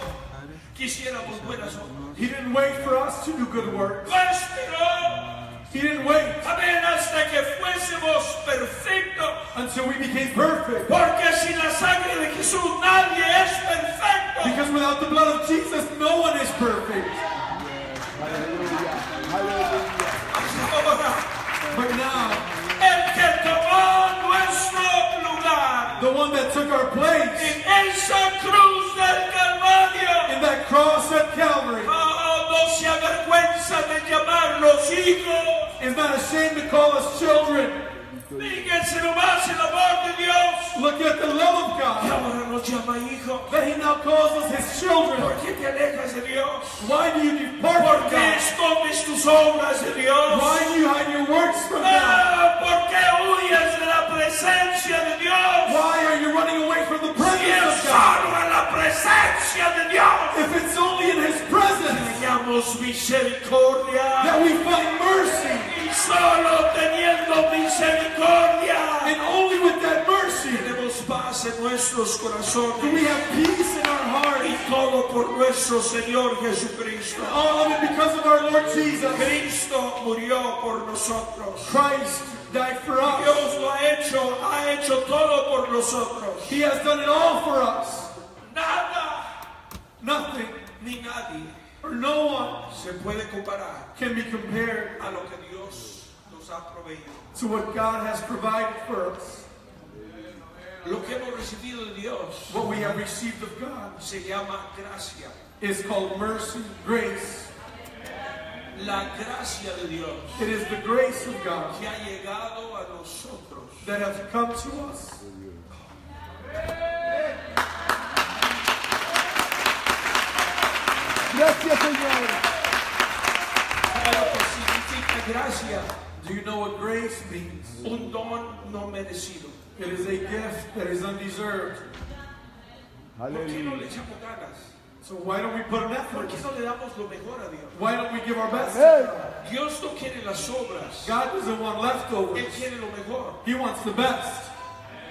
Speaker 1: que hiciéramos buenas obras.
Speaker 2: He didn't wait for us to do good works.
Speaker 1: No esperó,
Speaker 2: He didn't wait
Speaker 1: amén, hasta que fuésemos perfectos.
Speaker 2: until we became perfect.
Speaker 1: Porque sin la sangre de Jesús nadie es perfecto.
Speaker 2: Because without the blood of Jesus, no one is perfect.
Speaker 1: Ahora,
Speaker 2: But now,
Speaker 1: el que tomó nuestro lugar
Speaker 2: the one that took our place
Speaker 1: en esa cruz del Calvario,
Speaker 2: in that cross at Calvary
Speaker 1: oh, no se avergüenza de llamarlos hijos.
Speaker 2: is not ashamed to call us children.
Speaker 1: Fíjense nomás el amor de Dios.
Speaker 2: Look at the love of
Speaker 1: Y
Speaker 2: God
Speaker 1: ahora nos llama hijos.
Speaker 2: that He now calls us His children.
Speaker 1: ¿Por qué te alejas de Dios?
Speaker 2: Why do you depart
Speaker 1: ¿Por
Speaker 2: from
Speaker 1: qué
Speaker 2: God?
Speaker 1: escondes tus obras de Dios?
Speaker 2: Why do you hide your works from God?
Speaker 1: Ah, ¿por qué huyes de la presencia de Dios?
Speaker 2: Why are you running away from the
Speaker 1: Si
Speaker 2: presence
Speaker 1: es
Speaker 2: of God?
Speaker 1: solo en la presencia de Dios
Speaker 2: If it's only in His presence
Speaker 1: hallamos misericordia.
Speaker 2: that we find mercy,
Speaker 1: Y solo teniendo misericordia
Speaker 2: and only with that mercy
Speaker 1: tenemos paz en nuestros
Speaker 2: do we
Speaker 1: corazones.
Speaker 2: have peace in our heart.
Speaker 1: Y todo por nuestro Señor Jesucristo.
Speaker 2: All of it because of our Lord Jesus.
Speaker 1: Cristo murió por nosotros.
Speaker 2: Christ died for us.
Speaker 1: Dios lo ha hecho todo por nosotros.
Speaker 2: He has done it all for us.
Speaker 1: Nada
Speaker 2: Nothing
Speaker 1: ni nadie
Speaker 2: or no one
Speaker 1: se puede comparar
Speaker 2: can be compared
Speaker 1: a lo que Dios nos ha proveído.
Speaker 2: to what God has provided for us.
Speaker 1: Lo que hemos recibido de Dios
Speaker 2: What we have received of God
Speaker 1: se llama gracia.
Speaker 2: is called mercy, grace.
Speaker 1: La gracia de Dios
Speaker 2: It is the grace of God
Speaker 1: que ha llegado a nosotros.
Speaker 2: that has come to us.
Speaker 3: Gracias, Señor.
Speaker 1: ¿Sabe lo que significa gracia?
Speaker 2: Do you know what grace means?
Speaker 1: Un don no merecido.
Speaker 2: It is a gift that is undeserved.
Speaker 1: ¿Por qué no le
Speaker 3: Aleluya.
Speaker 1: echamos ganas?
Speaker 2: So why don't we put an
Speaker 1: ¿Por
Speaker 2: effort?
Speaker 1: qué no le damos lo mejor a Dios?
Speaker 2: Why don't we give our best?
Speaker 3: Hey.
Speaker 1: Dios no quiere las obras.
Speaker 2: God doesn't want
Speaker 1: Él
Speaker 2: leftovers.
Speaker 1: quiere lo mejor.
Speaker 2: He wants the best.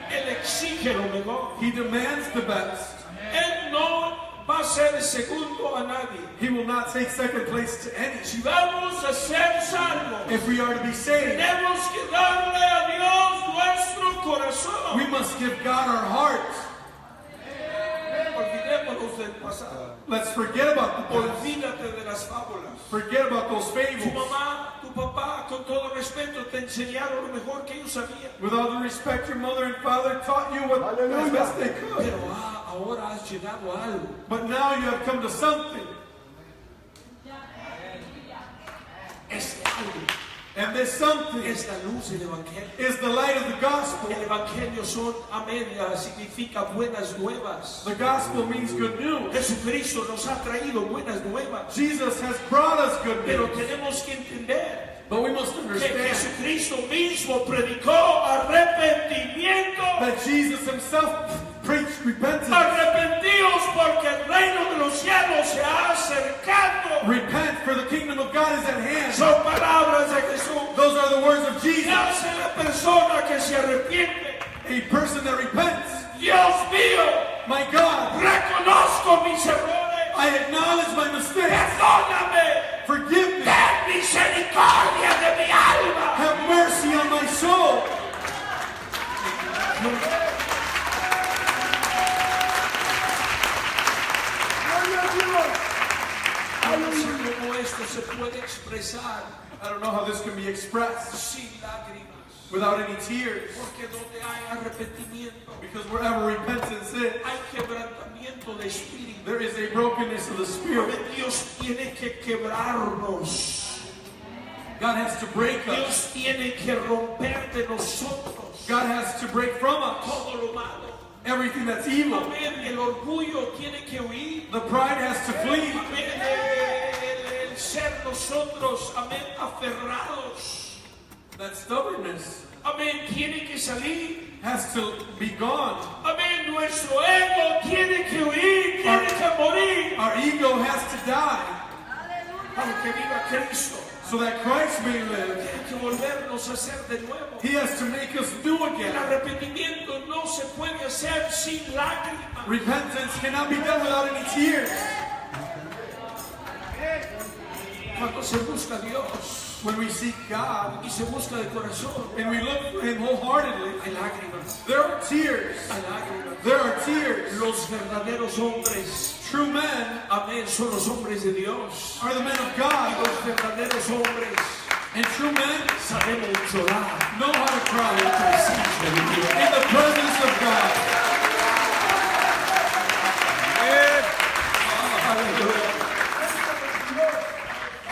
Speaker 1: Él exige lo mejor.
Speaker 2: He demands the best.
Speaker 1: Él no va a ser segundo a nadie.
Speaker 2: He will not take second place to any.
Speaker 1: Si vamos a ser salvos,
Speaker 2: If we are to be saved,
Speaker 1: tenemos que darle a Dios nuestro corazón.
Speaker 2: we must give God our heart.
Speaker 1: Olvidémonos del pasado.
Speaker 2: Let's forget about the past.
Speaker 1: Olvídate de las fábulas.
Speaker 2: Forget about those
Speaker 1: Tu
Speaker 2: fables.
Speaker 1: mamá, tu papá, con todo respeto, te enseñaron lo mejor que ellos sabían.
Speaker 2: With all the respect, your mother and father taught you what as
Speaker 3: Hallelujah.
Speaker 2: best they could.
Speaker 1: Pero ahora has llegado a algo.
Speaker 2: But now you have come to something.
Speaker 1: Es algo.
Speaker 2: And this something
Speaker 1: Es la luz del Evangelio.
Speaker 2: is the light of the gospel.
Speaker 1: El Evangelio son amén, significa buenas nuevas.
Speaker 2: The gospel means good news.
Speaker 1: Jesucristo nos ha traído buenas nuevas.
Speaker 2: Jesus has brought us good
Speaker 1: Pero
Speaker 2: news.
Speaker 1: tenemos que entender
Speaker 2: But we must
Speaker 1: que
Speaker 2: understand
Speaker 1: Jesucristo mismo predicó arrepentimiento.
Speaker 2: that Jesus himself preached repentance.
Speaker 1: Arrepentíos porque el reino de los cielos se ha acercado.
Speaker 2: Repent, for the kingdom of God is at hand.
Speaker 1: Son palabras de Jesús.
Speaker 2: Those are the words of
Speaker 1: ¿Qué
Speaker 2: Jesus.
Speaker 1: hace la persona que se arrepiente?
Speaker 2: A person that repents.
Speaker 1: Dios mío,
Speaker 2: My God,
Speaker 1: reconozco mis errores.
Speaker 2: I acknowledge my mistakes.
Speaker 1: Perdóname.
Speaker 2: Forgive me.
Speaker 1: Ten misericordia de mi alma.
Speaker 2: Have mercy on my soul.
Speaker 1: No sé cómo esto se puede expresar
Speaker 2: I don't know how this can be expressed
Speaker 1: sin lágrimas.
Speaker 2: without any tears.
Speaker 1: Porque donde hay arrepentimiento,
Speaker 2: Because wherever repentance is,
Speaker 1: hay quebrantamiento de espíritu.
Speaker 2: there is a brokenness of the spirit.
Speaker 1: Dios tiene que quebrarnos.
Speaker 2: God has to break us.
Speaker 1: Dios tiene que romper de nosotros
Speaker 2: God has to break from us
Speaker 1: todo lo malo.
Speaker 2: everything that's evil.
Speaker 1: Amén. El orgullo tiene que huir.
Speaker 2: The pride has to flee.
Speaker 1: Amén. El ser nosotros, amén, aferrados.
Speaker 2: That stubbornness
Speaker 1: Amén. Tiene que salir.
Speaker 2: has to be gone.
Speaker 1: Amén. Nuestro ego tiene que huir, tiene que morir.
Speaker 2: Our ego has to die
Speaker 1: Para que viva Cristo.
Speaker 2: so that Christ may live.
Speaker 1: Tiene que volvernos a hacer de nuevo.
Speaker 2: He has to make us new
Speaker 1: El
Speaker 2: again.
Speaker 1: arrepentimiento no se puede hacer sin lágrimas.
Speaker 2: Repentance cannot be done without any tears.
Speaker 1: Cuando se busca a Dios
Speaker 2: When we seek God
Speaker 1: y se busca de corazón,
Speaker 2: and we look for Him wholeheartedly,
Speaker 1: hay lágrimas.
Speaker 2: there are tears.
Speaker 1: Hay lágrimas.
Speaker 2: There are tears.
Speaker 1: Los verdaderos hombres,
Speaker 2: True men
Speaker 1: amén, son los hombres de Dios.
Speaker 2: are the men of
Speaker 1: Y
Speaker 2: God,
Speaker 1: los verdaderos hombres
Speaker 2: and true men
Speaker 1: sabemos llorar
Speaker 2: know how to cry
Speaker 1: en presencia de Dios.
Speaker 2: in the presence of God.
Speaker 1: Aleluya.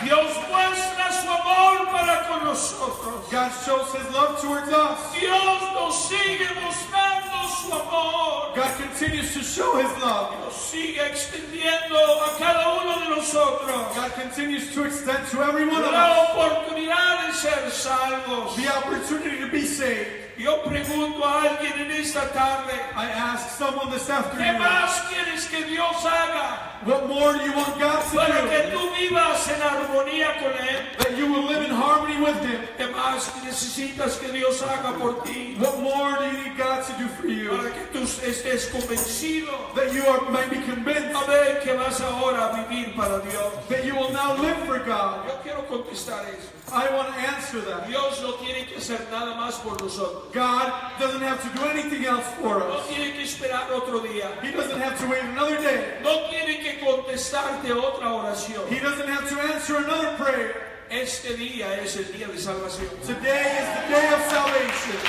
Speaker 1: Dios muestra su amor para con nosotros.
Speaker 2: God shows His love towards us.
Speaker 1: Dios nos sigue mostrando su amor.
Speaker 2: God continues to show His love.
Speaker 1: Nos sigue extendiendo a cada uno de nosotros
Speaker 2: God continues to extend to every one of
Speaker 1: la
Speaker 2: us
Speaker 1: oportunidad de ser salvos.
Speaker 2: the opportunity to be saved.
Speaker 1: yo pregunto a alguien en esta tarde,
Speaker 2: I ask someone this
Speaker 1: ¿qué
Speaker 2: afternoon,
Speaker 1: más quieres que Dios haga
Speaker 2: what more do you want God to
Speaker 1: para
Speaker 2: do?
Speaker 1: que tú vivas en armonía con Él?
Speaker 2: That you will live in harmony with Him.
Speaker 1: ¿Qué más necesitas que Dios haga por ti?
Speaker 2: What more do you need God to do for you?
Speaker 1: Para que tú estés convencido,
Speaker 2: That you might be convinced
Speaker 1: a ver que vas ahora a vivir para Dios.
Speaker 2: that you will now live for God.
Speaker 1: Yo quiero contestar eso.
Speaker 2: I want to answer that.
Speaker 1: Dios no tiene que hacer nada más por nosotros.
Speaker 2: God doesn't have to do anything else for
Speaker 1: No
Speaker 2: us.
Speaker 1: tiene que esperar otro día.
Speaker 2: He doesn't have to wait another day.
Speaker 1: No tiene que contestarte otra oración.
Speaker 2: He doesn't have to answer another prayer.
Speaker 1: Este día es el día de salvación.
Speaker 2: Today is the day of salvation.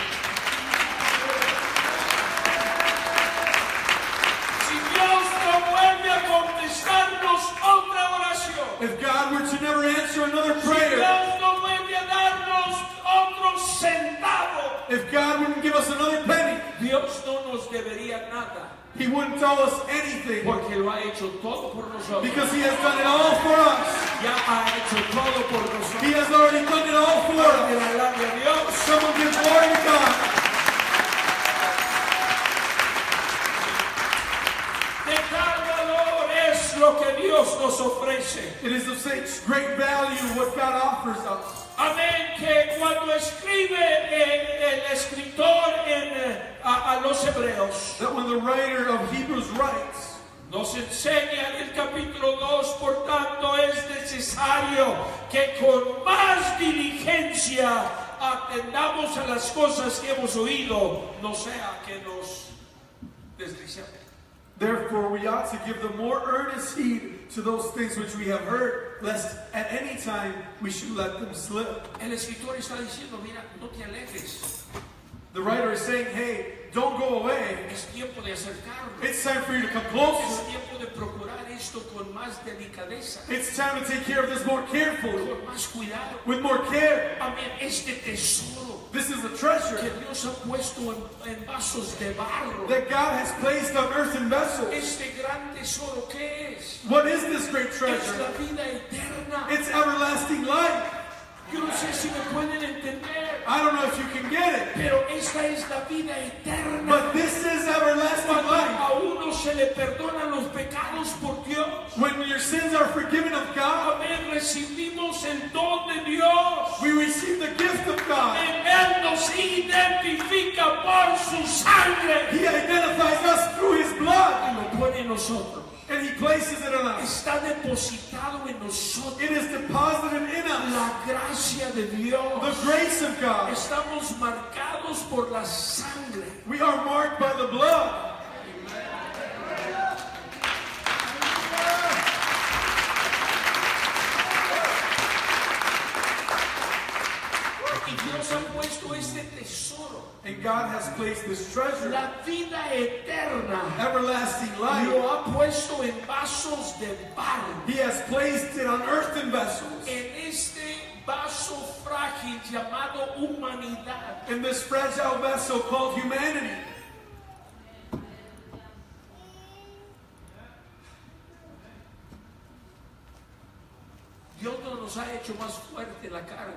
Speaker 1: Si Dios no vuelve a contestarnos otra oración,
Speaker 2: If God were to never answer another
Speaker 1: si
Speaker 2: prayer,
Speaker 1: Dios no vuelve a darnos otro centavo,
Speaker 2: if God wouldn't give us another penny,
Speaker 1: Dios no nos debería nada,
Speaker 2: He wouldn't tell us anything
Speaker 1: porque lo ha hecho todo por nosotros.
Speaker 2: because He has done it all for us.
Speaker 1: Ya ha hecho todo por nosotros.
Speaker 2: He has already done it all for
Speaker 1: De
Speaker 2: us.
Speaker 1: la gloria a Dios.
Speaker 2: Someone give glory to God.
Speaker 1: De tal valor es lo que Dios nos ofrece.
Speaker 2: It is of such great value what God offers us.
Speaker 1: Amén, que cuando escribe el escritor a los hebreos,
Speaker 2: That when the writer of Hebrews writes,
Speaker 1: nos enseña en el capítulo 2, por tanto es necesario que con más diligencia atendamos a las cosas que hemos oído, no sea que nos deslicemos.
Speaker 2: therefore we ought to give the more earnest heed to those things which we have heard, lest at any time we should let them slip.
Speaker 1: El escritor está diciendo, mira, no te alejes,
Speaker 2: The writer is saying, hey, don't go away.
Speaker 1: es tiempo de acercarnos,
Speaker 2: It's time for you to come
Speaker 1: es
Speaker 2: closer.
Speaker 1: tiempo de procurar esto con más delicadeza,
Speaker 2: It's time to take care of this more carefully,
Speaker 1: con más cuidado.
Speaker 2: with more care.
Speaker 1: Amén, este tesoro
Speaker 2: This is a treasure
Speaker 1: que Dios ha puesto en vasos de barro,
Speaker 2: that God has placed on earthen vessels.
Speaker 1: este gran tesoro, ¿qué es?
Speaker 2: What is this great
Speaker 1: Es
Speaker 2: treasure?
Speaker 1: la vida eterna.
Speaker 2: It's everlasting life.
Speaker 1: Yo no sé si me pueden entender,
Speaker 2: I don't know if you can get it,
Speaker 1: pero esta es la vida eterna.
Speaker 2: but this is everlasting
Speaker 1: Cuando
Speaker 2: life.
Speaker 1: a uno se le perdonan los pecados por Dios,
Speaker 2: When your sins are forgiven of God,
Speaker 1: amén, recibimos el don de Dios.
Speaker 2: we receive the gift of God.
Speaker 1: En Él nos identifica por su sangre
Speaker 2: He identifies us through His blood,
Speaker 1: y lo pone en nosotros.
Speaker 2: and He places it in us.
Speaker 1: Está depositado en nosotros
Speaker 2: It is deposited in us.
Speaker 1: la gracia de Dios.
Speaker 2: The grace of God.
Speaker 1: Estamos marcados por la sangre.
Speaker 2: We are marked by the blood.
Speaker 1: Y Dios ha puesto este tesoro,
Speaker 2: And God has placed this treasure,
Speaker 1: la vida eterna,
Speaker 2: everlasting life.
Speaker 1: lo ha puesto en vasos de barro.
Speaker 2: He has placed it on earthen vessels.
Speaker 1: En este vaso frágil llamado humanidad.
Speaker 2: In this fragile vessel called humanity.
Speaker 1: Dios no nos ha hecho más fuerte la carne,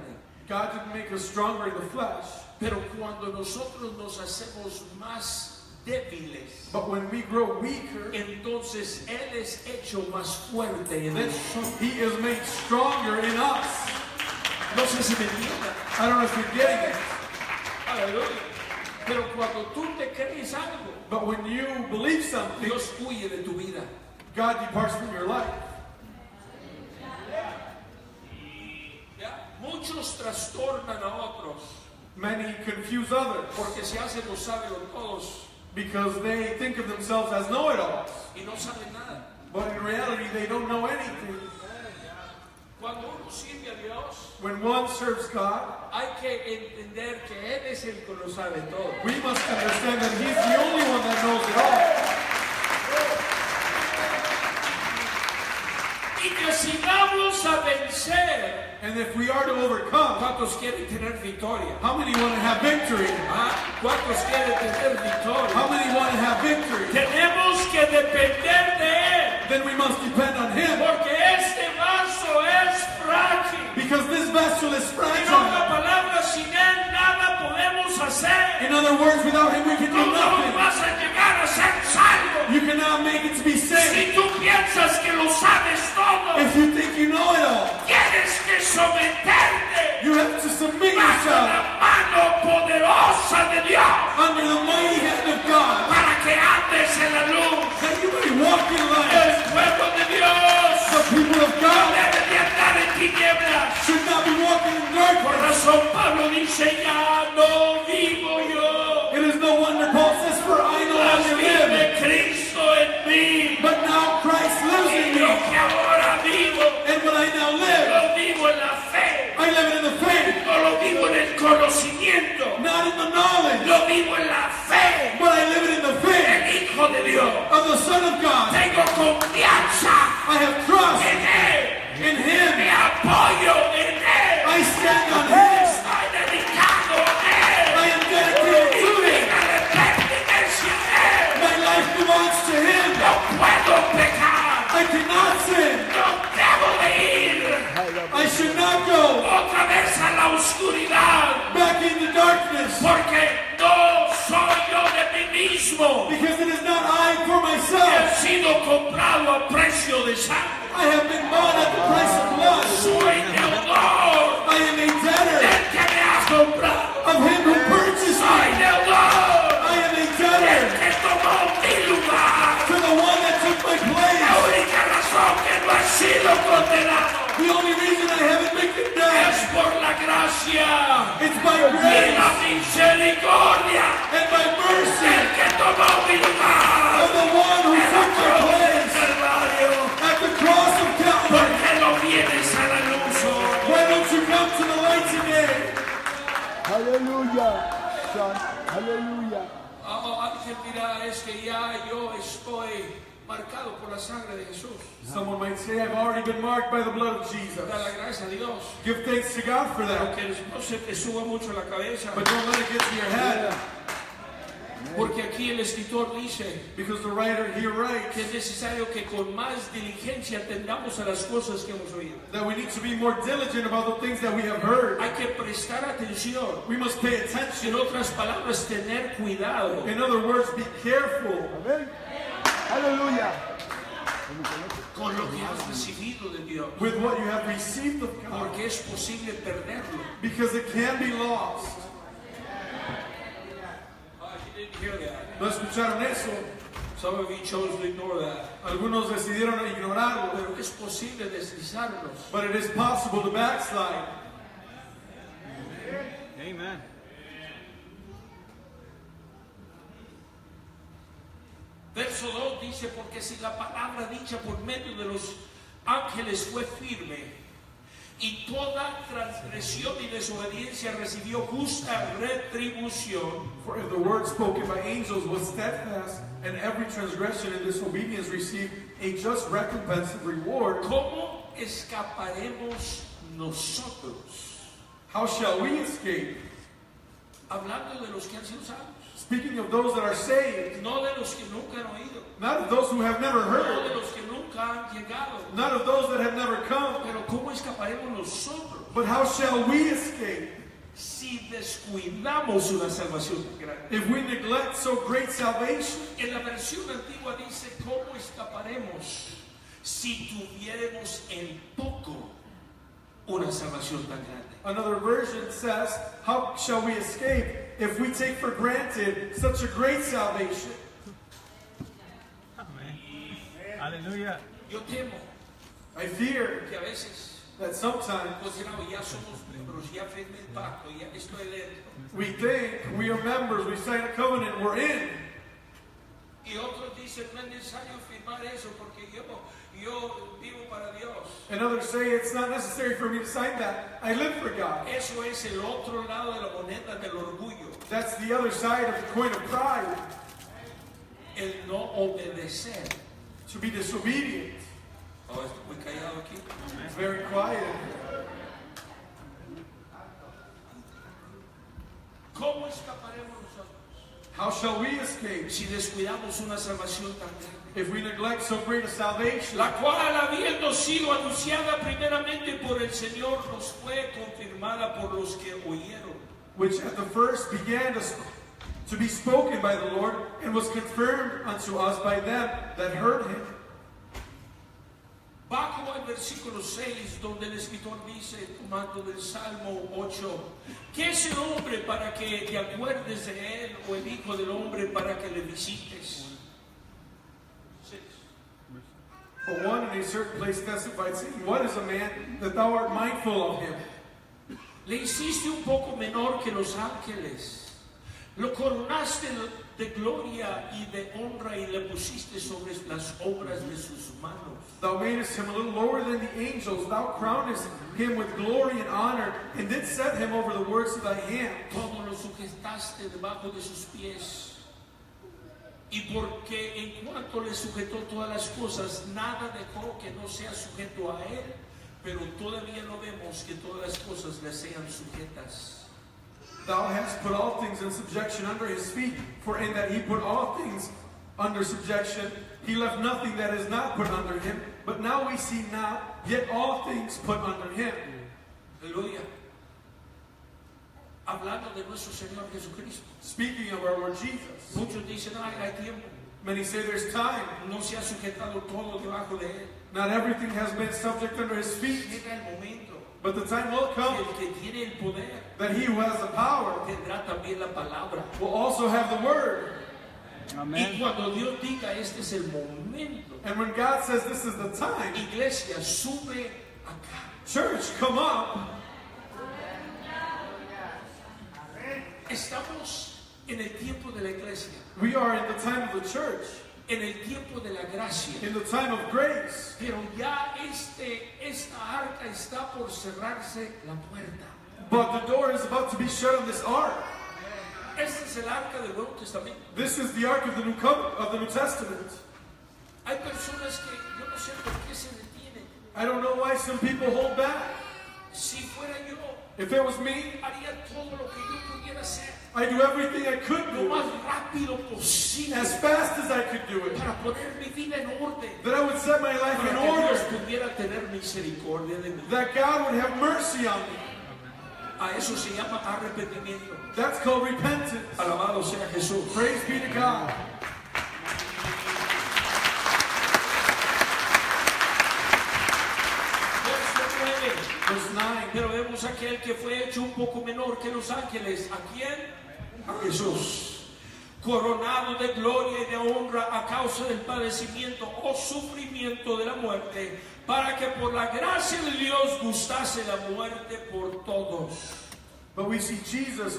Speaker 2: God didn't make us stronger in the flesh.
Speaker 1: pero cuando nosotros nos hacemos más débiles,
Speaker 2: But when we grow weaker,
Speaker 1: entonces Él es hecho más fuerte en
Speaker 2: then
Speaker 1: nosotros.
Speaker 2: He is made stronger in us.
Speaker 1: No sé si me entiendan.
Speaker 2: I don't know if you're getting it.
Speaker 1: Aleluya. Pero cuando tú te crees algo,
Speaker 2: But when you believe something,
Speaker 1: Dios huye de tu vida.
Speaker 2: God departs from your life.
Speaker 1: ¿Ya? Muchos trastornan a otros
Speaker 2: Many confuse others
Speaker 1: porque se hacen los sabios todos
Speaker 2: because they think of themselves as know-it-alls.
Speaker 1: y no saben nada.
Speaker 2: But in reality, they don't know anything.
Speaker 1: Cuando uno sirve a Dios,
Speaker 2: When one serves God,
Speaker 1: hay que entender que Él es el que lo sabe todo.
Speaker 2: we must understand that He's the only one that knows it all.
Speaker 1: Y que si vamos a vencer,
Speaker 2: And if we are to overcome,
Speaker 1: ¿cuántos quieren tener victoria?
Speaker 2: how many want to have victory?
Speaker 1: ¿Ah? ¿Cuántos quieren tener victoria?
Speaker 2: How many want to have victory?
Speaker 1: Tenemos que depender de Él,
Speaker 2: Then we must depend on Him.
Speaker 1: porque este vaso es frágil.
Speaker 2: Because this vessel is
Speaker 1: En otras
Speaker 2: fragile.
Speaker 1: palabras, sin Él nada podemos hacer.
Speaker 2: In other words, without him we can do
Speaker 3: Tú no
Speaker 2: nothing.
Speaker 3: vas a llegar a ser salvo.
Speaker 2: You cannot make it to be
Speaker 3: Si
Speaker 2: saved.
Speaker 3: tú piensas que lo sabes todo,
Speaker 2: If you think you know it all,
Speaker 3: tienes que someterte
Speaker 2: you have to submit
Speaker 3: bajo
Speaker 2: yourself
Speaker 3: la mano poderosa de Dios
Speaker 2: under the mighty hand of God,
Speaker 3: para que andes en la luz.
Speaker 2: that you may walk in light.
Speaker 3: El pueblo de Dios
Speaker 2: The people of
Speaker 3: no
Speaker 2: God
Speaker 3: debe de andar en tinieblas.
Speaker 2: should not be walking in
Speaker 3: Por
Speaker 2: darkness.
Speaker 3: razón Pablo dice, ya no vivo yo,
Speaker 2: It is no wonder Paul says, for I no
Speaker 3: mas
Speaker 2: longer live,
Speaker 3: vive Cristo en mí.
Speaker 2: but now Christ lives in
Speaker 3: Y lo
Speaker 2: me.
Speaker 3: que ahora vivo,
Speaker 2: And when I now live,
Speaker 3: lo vivo en la fe,
Speaker 2: I live in the faith,
Speaker 3: no lo vivo en el conocimiento,
Speaker 2: not in the knowledge,
Speaker 3: lo vivo en la fe
Speaker 2: but I live it in the faith
Speaker 3: del Hijo de Dios.
Speaker 2: of the Son of God.
Speaker 3: Tengo confianza
Speaker 2: I have trust
Speaker 3: en Él,
Speaker 2: in
Speaker 3: me
Speaker 2: Him.
Speaker 3: apoyo en Él,
Speaker 2: I stand on Him.
Speaker 3: estoy dedicado a Él,
Speaker 2: I am dedicated
Speaker 3: y
Speaker 2: to
Speaker 3: mi
Speaker 2: Him.
Speaker 3: vida le pertenece a Él.
Speaker 2: My life belongs to Him.
Speaker 3: No puedo pecar,
Speaker 2: I cannot sin.
Speaker 3: no debo de ir
Speaker 2: I should not go
Speaker 3: otra vez a la oscuridad,
Speaker 2: back into darkness,
Speaker 3: porque no soy yo de mí mismo.
Speaker 2: because it is not I for
Speaker 3: He
Speaker 2: myself.
Speaker 3: sido comprado a precio de sangre.
Speaker 2: I have been bought at the price of blood.
Speaker 3: Soy deudor
Speaker 2: I am a debtor
Speaker 3: del que me ha comprado.
Speaker 2: of Him who purchased
Speaker 3: Soy
Speaker 2: me.
Speaker 3: deudor
Speaker 2: I am a
Speaker 3: del
Speaker 2: debtor
Speaker 3: que tomó mi lugar.
Speaker 2: to the one that took my
Speaker 3: La
Speaker 2: place.
Speaker 3: única razón que no he sido condenado
Speaker 2: The only reason I haven't been condemned,
Speaker 3: es por la gracia
Speaker 2: it's by
Speaker 3: y
Speaker 2: grace
Speaker 3: la misericordia
Speaker 2: and by mercy
Speaker 3: del que tomó mi lugar.
Speaker 2: of the one who took my place
Speaker 3: Calvario,
Speaker 2: at the cross of
Speaker 3: ¿por
Speaker 2: Calvary.
Speaker 3: qué no vienes a la luz hoy?
Speaker 2: Why don't you come to the light today?
Speaker 4: Hallelujah, son. Hallelujah.
Speaker 1: Alguien dirá, es que ya yo estoy marcado por la sangre de Jesús.
Speaker 2: Someone might say, I've already been marked by the blood of Jesus.
Speaker 1: Da la gracia a Dios.
Speaker 2: Give thanks to God for
Speaker 1: Pero
Speaker 2: that.
Speaker 1: que no se te suba mucho la cabeza.
Speaker 2: But don't let it get to your head,
Speaker 1: Porque aquí el escritor dice
Speaker 2: because the writer here writes
Speaker 1: que es necesario que con más diligencia atendamos a las cosas que hemos oído.
Speaker 2: that we need to be more diligent about the things that we have heard.
Speaker 1: Hay que prestar atención.
Speaker 2: We must pay
Speaker 1: En
Speaker 2: attention.
Speaker 1: otras palabras, tener cuidado.
Speaker 2: In other words, be careful
Speaker 4: Amén. Hallelujah.
Speaker 1: Con lo que has recibido de Dios.
Speaker 2: with what you have received of God,
Speaker 1: Porque es posible perderlo.
Speaker 2: because it can be lost.
Speaker 1: You didn't hear that.
Speaker 2: ¿No escucharon eso?
Speaker 1: Some of you chose to ignore that.
Speaker 2: Algunos decidieron ignorarlo,
Speaker 1: Pero es posible deslizarnos.
Speaker 2: but it is possible to backslide.
Speaker 5: Amen.
Speaker 1: Verso 2 dice, porque si la palabra dicha por medio de los ángeles fue firme, y toda transgresión y desobediencia recibió justa retribución,
Speaker 2: For if the word spoken by angels was steadfast, and every transgression and disobedience received a just recompense of reward,
Speaker 1: ¿cómo escaparemos nosotros?
Speaker 2: how shall we escape?
Speaker 1: Hablando de los que han sido salvos,
Speaker 2: Speaking of those that are saved,
Speaker 1: no de los que nunca han oído,
Speaker 2: not of those who have never
Speaker 1: no
Speaker 2: heard,
Speaker 1: de los que nunca han llegado,
Speaker 2: not of those that have never come,
Speaker 1: pero ¿cómo escaparemos nosotros
Speaker 2: but how shall we escape
Speaker 1: si descuidamos una salvación tan grande?
Speaker 2: if we neglect so great salvation?
Speaker 1: En la versión antigua dice, ¿cómo escaparemos si tuviéramos en poco una salvación tan grande?
Speaker 2: Another version says, how shall we escape if we take for granted such a great salvation?
Speaker 5: Amén. Aleluya.
Speaker 1: Yo temo
Speaker 2: I fear
Speaker 1: que a veces,
Speaker 2: that sometimes
Speaker 1: pues ya somos miembros, ya firmé el pacto, ya estoy dentro.
Speaker 2: we think we are members, we sign a covenant, we're in.
Speaker 1: Y otros dicen, no es necesario firmar eso porque yo vivo para Dios.
Speaker 2: And others say it's not necessary for me to sign that. I live for God.
Speaker 1: Eso es el otro lado de la moneda del orgullo,
Speaker 2: That's the other side of the coin of pride,
Speaker 1: el no obedecer.
Speaker 2: to be disobedient.
Speaker 1: Oh, estoy muy callado aquí.
Speaker 2: It's very quiet.
Speaker 1: ¿Cómo escaparemos nosotros
Speaker 2: How shall we escape
Speaker 1: si descuidamos una salvación tan grande?
Speaker 2: if we neglect so great a salvation,
Speaker 1: La cual, habiendo sido anunciada primeramente por el Señor, nos fue confirmada por los que oyeron.
Speaker 2: which at the first began to to be spoken by the Lord, and was confirmed unto us by them that heard him.
Speaker 3: Bajo al versículo 6, donde el escritor dice, tomando del Salmo 8, ¿qué es el hombre para que te acuerdes de él, o el hijo del hombre para que le visites? 6.
Speaker 2: For one in a certain place testified, saying, what is a man that thou art mindful of him?
Speaker 3: Le hiciste un poco menor que los ángeles. Lo coronaste de gloria y de honra y le pusiste sobre las obras de sus manos.
Speaker 2: Thou madest him a little lower than the angels. Thou crownest him with glory and honor, and didst set him over the works of thy hand.
Speaker 3: Todo lo sujetaste debajo de sus pies. Y porque en cuanto le sujetó todas las cosas, nada dejó que no sea sujeto a él. Pero todavía no vemos que todas las cosas le sean sujetas.
Speaker 2: Thou hast put all things in subjection under his feet, for in that he put all things under subjection, he left nothing that is not put under him. But now we see not, yet all things put under him.
Speaker 3: Aleluya. Hablando de nuestro Señor Jesucristo.
Speaker 2: Speaking of our Lord Jesus,
Speaker 3: Muchos dicen, ay, hay tiempo.
Speaker 2: many say there's time.
Speaker 3: No se ha sujetado todo debajo de él.
Speaker 2: Not everything has been subject under his feet,
Speaker 3: Llega el momento
Speaker 2: but the time will
Speaker 3: que
Speaker 2: come
Speaker 3: el que tiene el poder
Speaker 2: that he who has the power
Speaker 3: tendrá también la palabra.
Speaker 2: will also have the word.
Speaker 3: Y cuando Dios diga, este es el momento,
Speaker 2: And when God says this is the time,
Speaker 3: iglesia, sube acá.
Speaker 2: church, come up.
Speaker 3: Estamos en el tiempo de la iglesia,
Speaker 2: We are in the time of the church,
Speaker 3: en el tiempo de la gracia.
Speaker 2: in the time of grace.
Speaker 3: Pero ya esta arca está por cerrarse la puerta.
Speaker 2: But the door is about to be shut on this ark.
Speaker 3: Este es el arca del Nuevo Testamento.
Speaker 2: This is the ark of the New Testament.
Speaker 3: Hay personas que yo no sé por qué se detienen.
Speaker 2: I don't know why some people hold back.
Speaker 3: Si fuera yo,
Speaker 2: If it was me,
Speaker 3: haría todo lo que yo pudiera hacer
Speaker 2: I'd do everything I could
Speaker 3: lo
Speaker 2: do
Speaker 3: más rápido posible
Speaker 2: as fast as I could do it.
Speaker 3: para poner mi vida en orden,
Speaker 2: That I would set my life
Speaker 3: para
Speaker 2: in
Speaker 3: que Dios
Speaker 2: order.
Speaker 3: pudiera tener misericordia de mí.
Speaker 2: That God would have mercy on me.
Speaker 3: A eso se llama arrepentimiento.
Speaker 2: That's called repentance.
Speaker 3: Alabado sea Jesús.
Speaker 2: Praise be to God.
Speaker 3: Verso 9.
Speaker 2: Verse 9.
Speaker 3: Pero vemos aquel que fue hecho un poco menor que los ángeles. ¿A quién? A Jesús. Coronado de gloria y de honra a causa del padecimiento o sufrimiento de la muerte, para que por la gracia de Dios gustase la muerte por todos.
Speaker 2: But we see Jesus,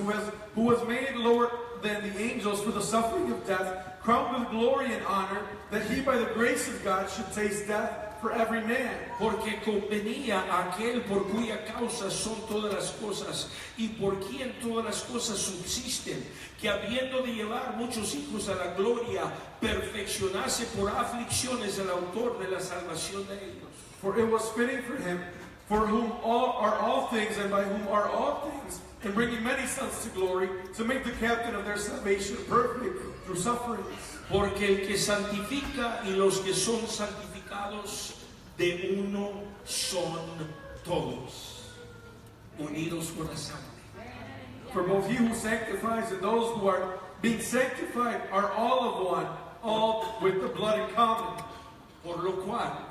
Speaker 2: who was made lower than the angels for the suffering of death, crowned with glory and honor, that he by the grace of God should taste death for every man.
Speaker 3: Porque convenía a aquel por cuya causa son todas las cosas y por quien todas las cosas subsisten, que habiendo de llevar muchos hijos a la gloria, perfeccionase por aflicciones al autor de la salvación de ellos.
Speaker 2: For it was fitting for him, for whom are all things, and by whom are all things, and bringing many sons to glory, to make the captain of their salvation perfect through sufferings.
Speaker 3: Porque el que santifica y los que son santificados de uno son todos, unidos por la sangre.
Speaker 2: For both he who sanctifies and those who are being sanctified are all of one, all with the blood in common.
Speaker 3: Por lo cual,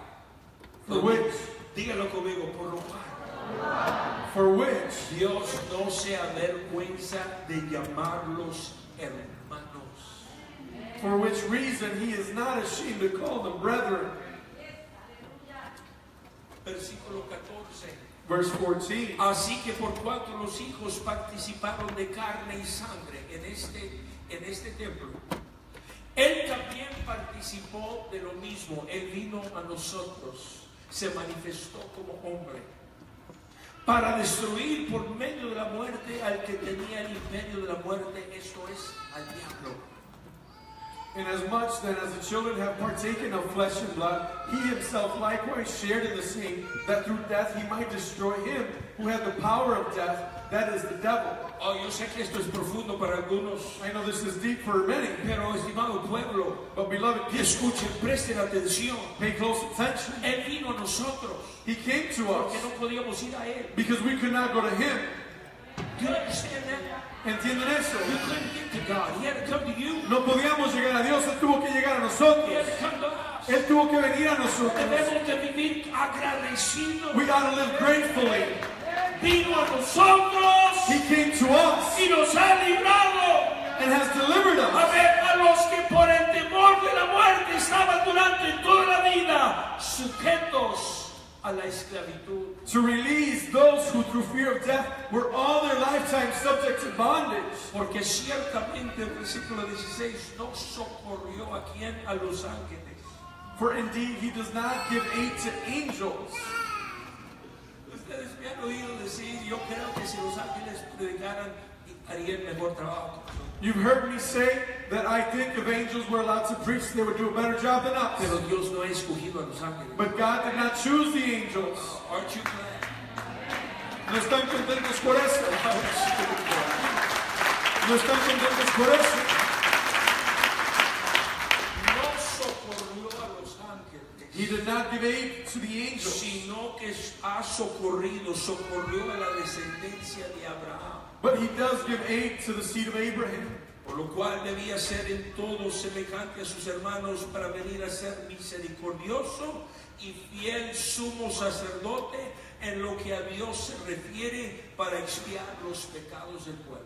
Speaker 2: For which,
Speaker 3: dígalo conmigo, por lo cual,
Speaker 2: for which,
Speaker 3: Dios no se avergüenza de llamarlos hermanos.
Speaker 2: for which reason he is not ashamed to call them brethren.
Speaker 3: Versículo 14.
Speaker 2: Verse 14.
Speaker 3: Así que por cuanto los hijos participaron de carne y sangre en este templo, Él también participó de lo mismo. Él vino a nosotros, se manifestó como hombre, para destruir por medio de la muerte al que tenía el imperio de la muerte, esto es, al diablo.
Speaker 2: Inasmuch then as the children have partaken of flesh and blood, he himself likewise shared in the same, that through death he might destroy him who had the power of death, that is the devil.
Speaker 3: Oh, yo sé que esto es profundo para algunos,
Speaker 2: I know this is deep for many,
Speaker 3: pero estimado pueblo,
Speaker 2: but beloved
Speaker 3: que
Speaker 2: people,
Speaker 3: escuchen, presten atención.
Speaker 2: pay close attention.
Speaker 3: Él vino a nosotros
Speaker 2: He came to us
Speaker 3: porque no podíamos ir a Él.
Speaker 2: because we could not go to him.
Speaker 3: Do you understand that?
Speaker 2: ¿Entienden eso?
Speaker 3: You couldn't get to God. He had to come to you.
Speaker 2: No podíamos llegar a Dios, Él tuvo que llegar a
Speaker 3: He
Speaker 2: nosotros.
Speaker 3: had to come to us.
Speaker 2: Él tuvo que venir a nosotros.
Speaker 3: Debemos de vivir agradecidos.
Speaker 2: We ought to live gratefully.
Speaker 3: Vino a nosotros
Speaker 2: He came to us
Speaker 3: y nos ha librado.
Speaker 2: and has delivered
Speaker 3: A
Speaker 2: us.
Speaker 3: ver, a los que por el temor de la muerte estaban durante toda la vida sujetos a la esclavitud.
Speaker 2: To release those who through fear of death were all their lifetime subject to bondage.
Speaker 3: Porque ciertamente el versículo 16 no socorrió a quien, a los ángeles.
Speaker 2: For indeed he does not give aid to angels.
Speaker 3: Ustedes me han oído decir, yo creo que si los ángeles predicaran harían mejor trabajo.
Speaker 2: You've heard me say that I think if angels were allowed to preach, they would do a better job than us.
Speaker 3: Pero Dios no ha escogido a los ángeles.
Speaker 2: But God did not choose the angels.
Speaker 3: Aren't you glad?
Speaker 2: No están contentos por eso. No están contentos por eso.
Speaker 3: No socorrió a los ángeles,
Speaker 2: He did not give aid to the angels,
Speaker 3: sino que ha socorrió a la descendencia de Abraham.
Speaker 2: but he does give aid to the seed of Abraham.
Speaker 3: Por lo cual debía ser en todo semejante a sus hermanos para venir a ser misericordioso y fiel sumo sacerdote en lo que a Dios se refiere para expiar los pecados del pueblo.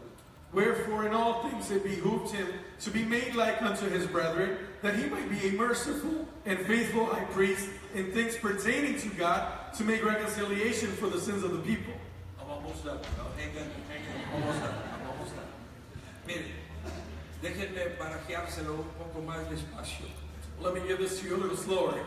Speaker 2: Wherefore in all things it behooved him to be made like unto his brethren, that he might be a merciful and faithful high priest in things pertaining to God, to make reconciliation for the sins of the people.
Speaker 3: Vamos a Miren, déjenme barajeárselo un poco más despacio.
Speaker 2: Let me give this to you a little slower.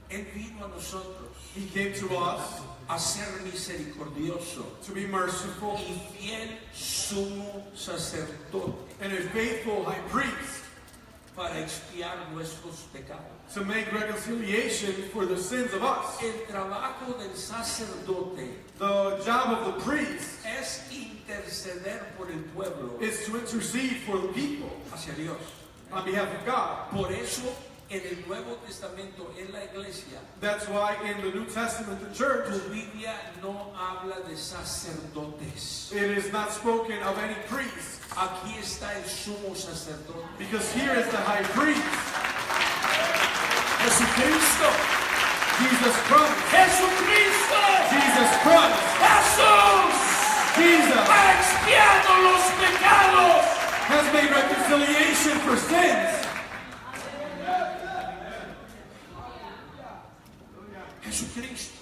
Speaker 3: Él vino a nosotros
Speaker 2: He came to us
Speaker 3: a ser misericordioso
Speaker 2: to be merciful
Speaker 3: y fiel sumo sacerdote
Speaker 2: and a faithful high priest,
Speaker 3: para expiar nuestros pecados.
Speaker 2: to make reconciliation for the sins of us.
Speaker 3: El trabajo del sacerdote
Speaker 2: The job of the priest
Speaker 3: es interceder por el pueblo
Speaker 2: is to intercede for the people
Speaker 3: hacia Dios.
Speaker 2: on behalf of God.
Speaker 3: Por eso en el Nuevo Testamento, en la iglesia,
Speaker 2: That's why in the New Testament, the church,
Speaker 3: tu Biblia no habla de sacerdotes.
Speaker 2: it is not spoken of any priest,
Speaker 3: Aquí está el sumo sacerdote.
Speaker 2: because here is the high priest,
Speaker 3: Jesucristo.
Speaker 2: Jesus Christ.
Speaker 3: Jesucristo.
Speaker 2: Jesus Christ.
Speaker 3: Jesús
Speaker 2: Jesus
Speaker 3: ha expiado los pecados.
Speaker 2: has made reconciliation for sins.
Speaker 3: Jesucristo.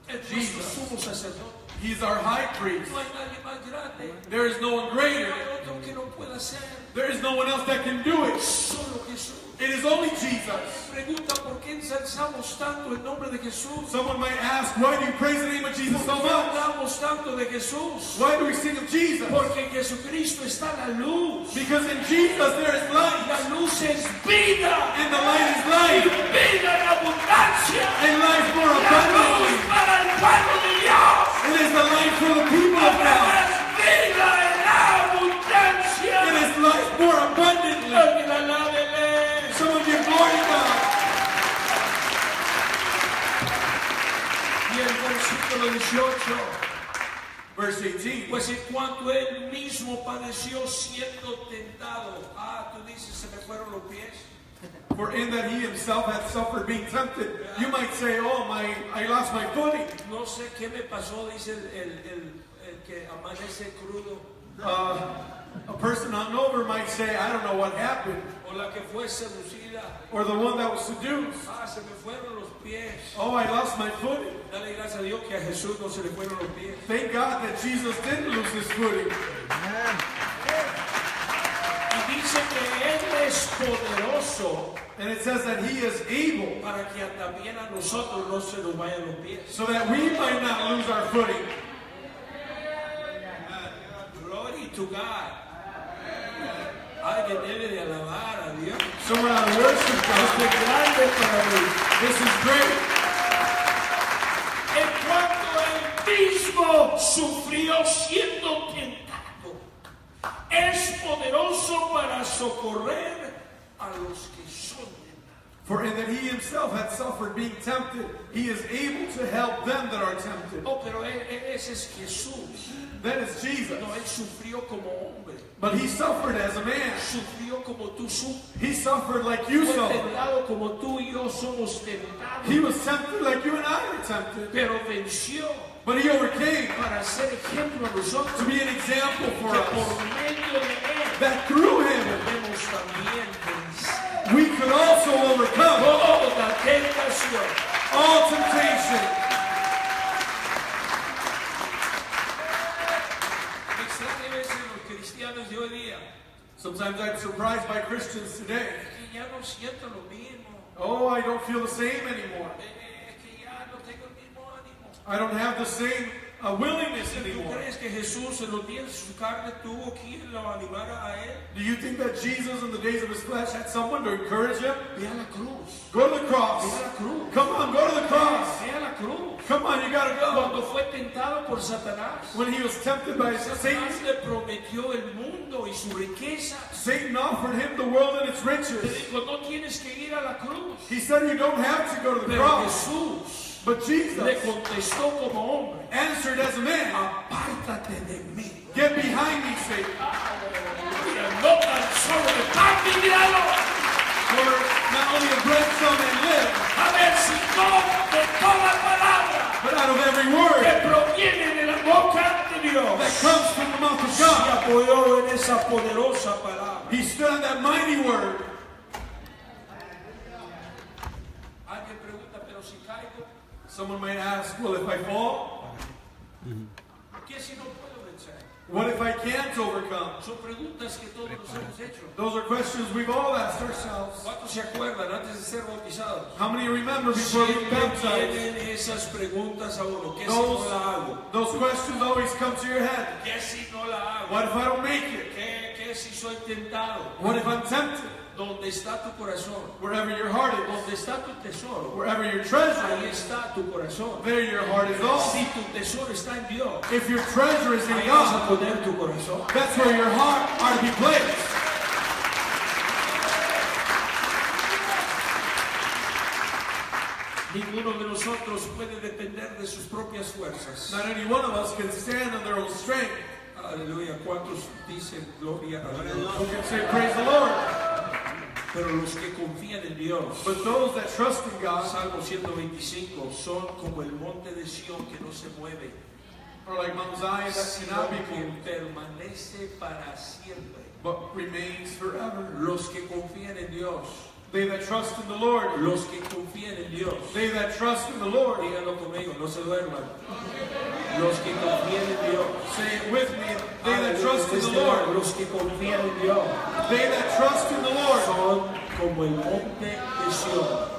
Speaker 3: Es nuestro sumo sacerdote.
Speaker 2: He's our high priest.
Speaker 3: No hay nadie más grande.
Speaker 2: There is no one
Speaker 3: No
Speaker 2: greater.
Speaker 3: hay otro que lo pueda hacer.
Speaker 2: There is no one else that can do it.
Speaker 3: Solo Jesús.
Speaker 2: It is only Jesus.
Speaker 3: Pregunta por qué ensalzamos tanto el nombre de Jesús.
Speaker 2: Someone might ask, why do you praise the name of Jesus so
Speaker 3: ¿Por qué
Speaker 2: much?
Speaker 3: hablamos tanto de Jesús?
Speaker 2: Why do we sing of Jesus?
Speaker 3: Porque en Jesucristo está la luz.
Speaker 2: Because in Jesus there is light,
Speaker 3: La luz es vida.
Speaker 2: and the light is
Speaker 3: Y
Speaker 2: life,
Speaker 3: vida en abundancia.
Speaker 2: and life more
Speaker 3: La luz
Speaker 2: abundantly.
Speaker 3: para el pueblo de Dios.
Speaker 2: It is the light for the people of God.
Speaker 3: Es vida en abundancia.
Speaker 2: It is life more abundantly.
Speaker 3: Alguien alábele.
Speaker 2: Someone give glory to God.
Speaker 3: Y el versículo 18.
Speaker 2: Verse 18.
Speaker 3: Pues en cuanto él mismo padeció siendo tentado. Tú dices, se me fueron los pies.
Speaker 2: For in that he himself hath suffered being tempted, you might say, oh, I lost my footing.
Speaker 3: No sé qué me pasó, dice el que amanece crudo.
Speaker 2: A person hungover might say, I don't know what happened.
Speaker 3: O la que fue seducida.
Speaker 2: Or the one that was seduced.
Speaker 3: Se me fueron los pies.
Speaker 2: Oh, I lost my footing.
Speaker 3: Dale gracias a Dios que a Jesús no se le fueron los pies.
Speaker 2: Thank God that Jesus didn't lose his footing.
Speaker 3: Y dice que Él es poderoso
Speaker 2: And it says that he is able,
Speaker 3: para que también a nosotros no se nos vayan los pies.
Speaker 2: so that we might not lose our footing.
Speaker 3: Glory to God. Alguien debe de alabar a Dios.
Speaker 2: Someone ought to worship God.
Speaker 3: Este es grande para mí.
Speaker 2: This is great.
Speaker 3: En cuanto él mismo sufrió siendo tentado, es poderoso para socorrer a los que son tentados.
Speaker 2: For in that he himself had suffered being tempted, he is able to help them that are tempted.
Speaker 3: Oh, pero ese es Jesús.
Speaker 2: That is Jesus.
Speaker 3: No, él sufrió como hombre.
Speaker 2: But he suffered as a man.
Speaker 3: Sufrió como tú sufres.
Speaker 2: He suffered like you
Speaker 3: Fue
Speaker 2: suffered.
Speaker 3: tentado como tú y yo somos tentados.
Speaker 2: He was tempted like you and I are tempted.
Speaker 3: Pero venció
Speaker 2: But he overcame
Speaker 3: para ser ejemplo a nosotros.
Speaker 2: to be an example for
Speaker 3: Que
Speaker 2: us.
Speaker 3: por medio de él
Speaker 2: That through him
Speaker 3: podemos también vencer
Speaker 2: we could also overcome
Speaker 3: toda tentación.
Speaker 2: all temptation.
Speaker 3: Me extraña a veces los cristianos de hoy día.
Speaker 2: Sometimes I'm surprised by Christians today.
Speaker 3: Es que ya no siento lo mismo.
Speaker 2: Oh, I don't feel the same anymore.
Speaker 3: Es que ya no tengo el mismo ánimo.
Speaker 2: I don't have the same willingness
Speaker 3: ¿Tú
Speaker 2: anymore.
Speaker 3: crees que Jesús en los días de su carne tuvo quien lo animara a él?
Speaker 2: Do you think that Jesus in the days of his flesh had someone to encourage him?
Speaker 3: Ve a la cruz.
Speaker 2: Go to the cross.
Speaker 3: Ve a la cruz.
Speaker 2: Come on, go to the cross.
Speaker 3: Ve a la cruz.
Speaker 2: Come on, you gotta go.
Speaker 3: Cuando fue tentado por Satanás,
Speaker 2: When he was tempted by Satan,
Speaker 3: Satanás le prometió el mundo y su riqueza.
Speaker 2: Satan offered him the world and its
Speaker 3: Le
Speaker 2: riches.
Speaker 3: dijo, no tienes que ir a la cruz.
Speaker 2: He said you don't have to go to the
Speaker 3: Pero
Speaker 2: cross.
Speaker 3: Jesús
Speaker 2: But Jesus
Speaker 3: le contestó como hombre,
Speaker 2: answered as a man,
Speaker 3: apártate de mí.
Speaker 2: get behind me, Satan.
Speaker 3: Mira, no tan solo de pan vivirá,
Speaker 2: For not only of bread shall man live,
Speaker 3: a ver si no de toda palabra
Speaker 2: but out of every
Speaker 3: que
Speaker 2: word
Speaker 3: proviene de la boca de Dios.
Speaker 2: that comes from the mouth of
Speaker 3: Se
Speaker 2: God.
Speaker 3: apoyó en esa poderosa palabra.
Speaker 2: He stood on that mighty word.
Speaker 3: Alguien pregunta, pero si caigo,
Speaker 2: Someone might ask, well, if I fall,
Speaker 3: ¿qué si no puedo vencer?
Speaker 2: what if I can't overcome?
Speaker 3: Son preguntas que todos nos hemos hecho.
Speaker 2: Those are questions we've all asked ourselves.
Speaker 3: ¿Cuántos se acuerdan antes de ser bautizados?
Speaker 2: How many remember before being
Speaker 3: Siempre
Speaker 2: baptized?
Speaker 3: vienen esas preguntas a uno. ¿Qué si no la hago?
Speaker 2: Those questions always come to your head.
Speaker 3: ¿Qué si no la hago?
Speaker 2: What if I don't make it?
Speaker 3: ¿Qué si soy tentado?
Speaker 2: What if I'm tempted?
Speaker 3: ¿Dónde está tu corazón?
Speaker 2: Wherever your heart is,
Speaker 3: ¿Dónde está tu tesoro?
Speaker 2: wherever your treasure
Speaker 3: Ahí
Speaker 2: is,
Speaker 3: está tu corazón.
Speaker 2: there your heart is also.
Speaker 3: Si tu tesoro está en Dios,
Speaker 2: If your treasure is in
Speaker 3: ahí vas a
Speaker 2: God,
Speaker 3: poner tu corazón.
Speaker 2: that's where your heart ought to be placed.
Speaker 3: Ninguno de nosotros puede depender de sus propias fuerzas.
Speaker 2: Not any one of us can stand on their own strength.
Speaker 3: Aleluya. ¿Cuántos dicen gloria a Dios?
Speaker 2: Who can say praise the Lord?
Speaker 3: Pero los que confían en Dios,
Speaker 2: But those that trust in God
Speaker 3: Salmo 125, son como el monte de Sión que no se mueve,
Speaker 2: are like Mount Zion that
Speaker 3: sino
Speaker 2: cannot be
Speaker 3: que
Speaker 2: moved,
Speaker 3: permanece para siempre.
Speaker 2: but remains forever.
Speaker 3: Los que confían en Dios,
Speaker 2: They that trust in the Lord,
Speaker 3: los que confían en Dios,
Speaker 2: they that trust in the Lord,
Speaker 3: díganlo conmigo, no se duerman. Los que confían en Dios,
Speaker 2: say it with me, they that
Speaker 3: aleluya,
Speaker 2: trust in the
Speaker 3: desde ahora,
Speaker 2: Lord,
Speaker 3: los que confían en Dios,
Speaker 2: they that trust in the Lord
Speaker 3: son como el monte de Sión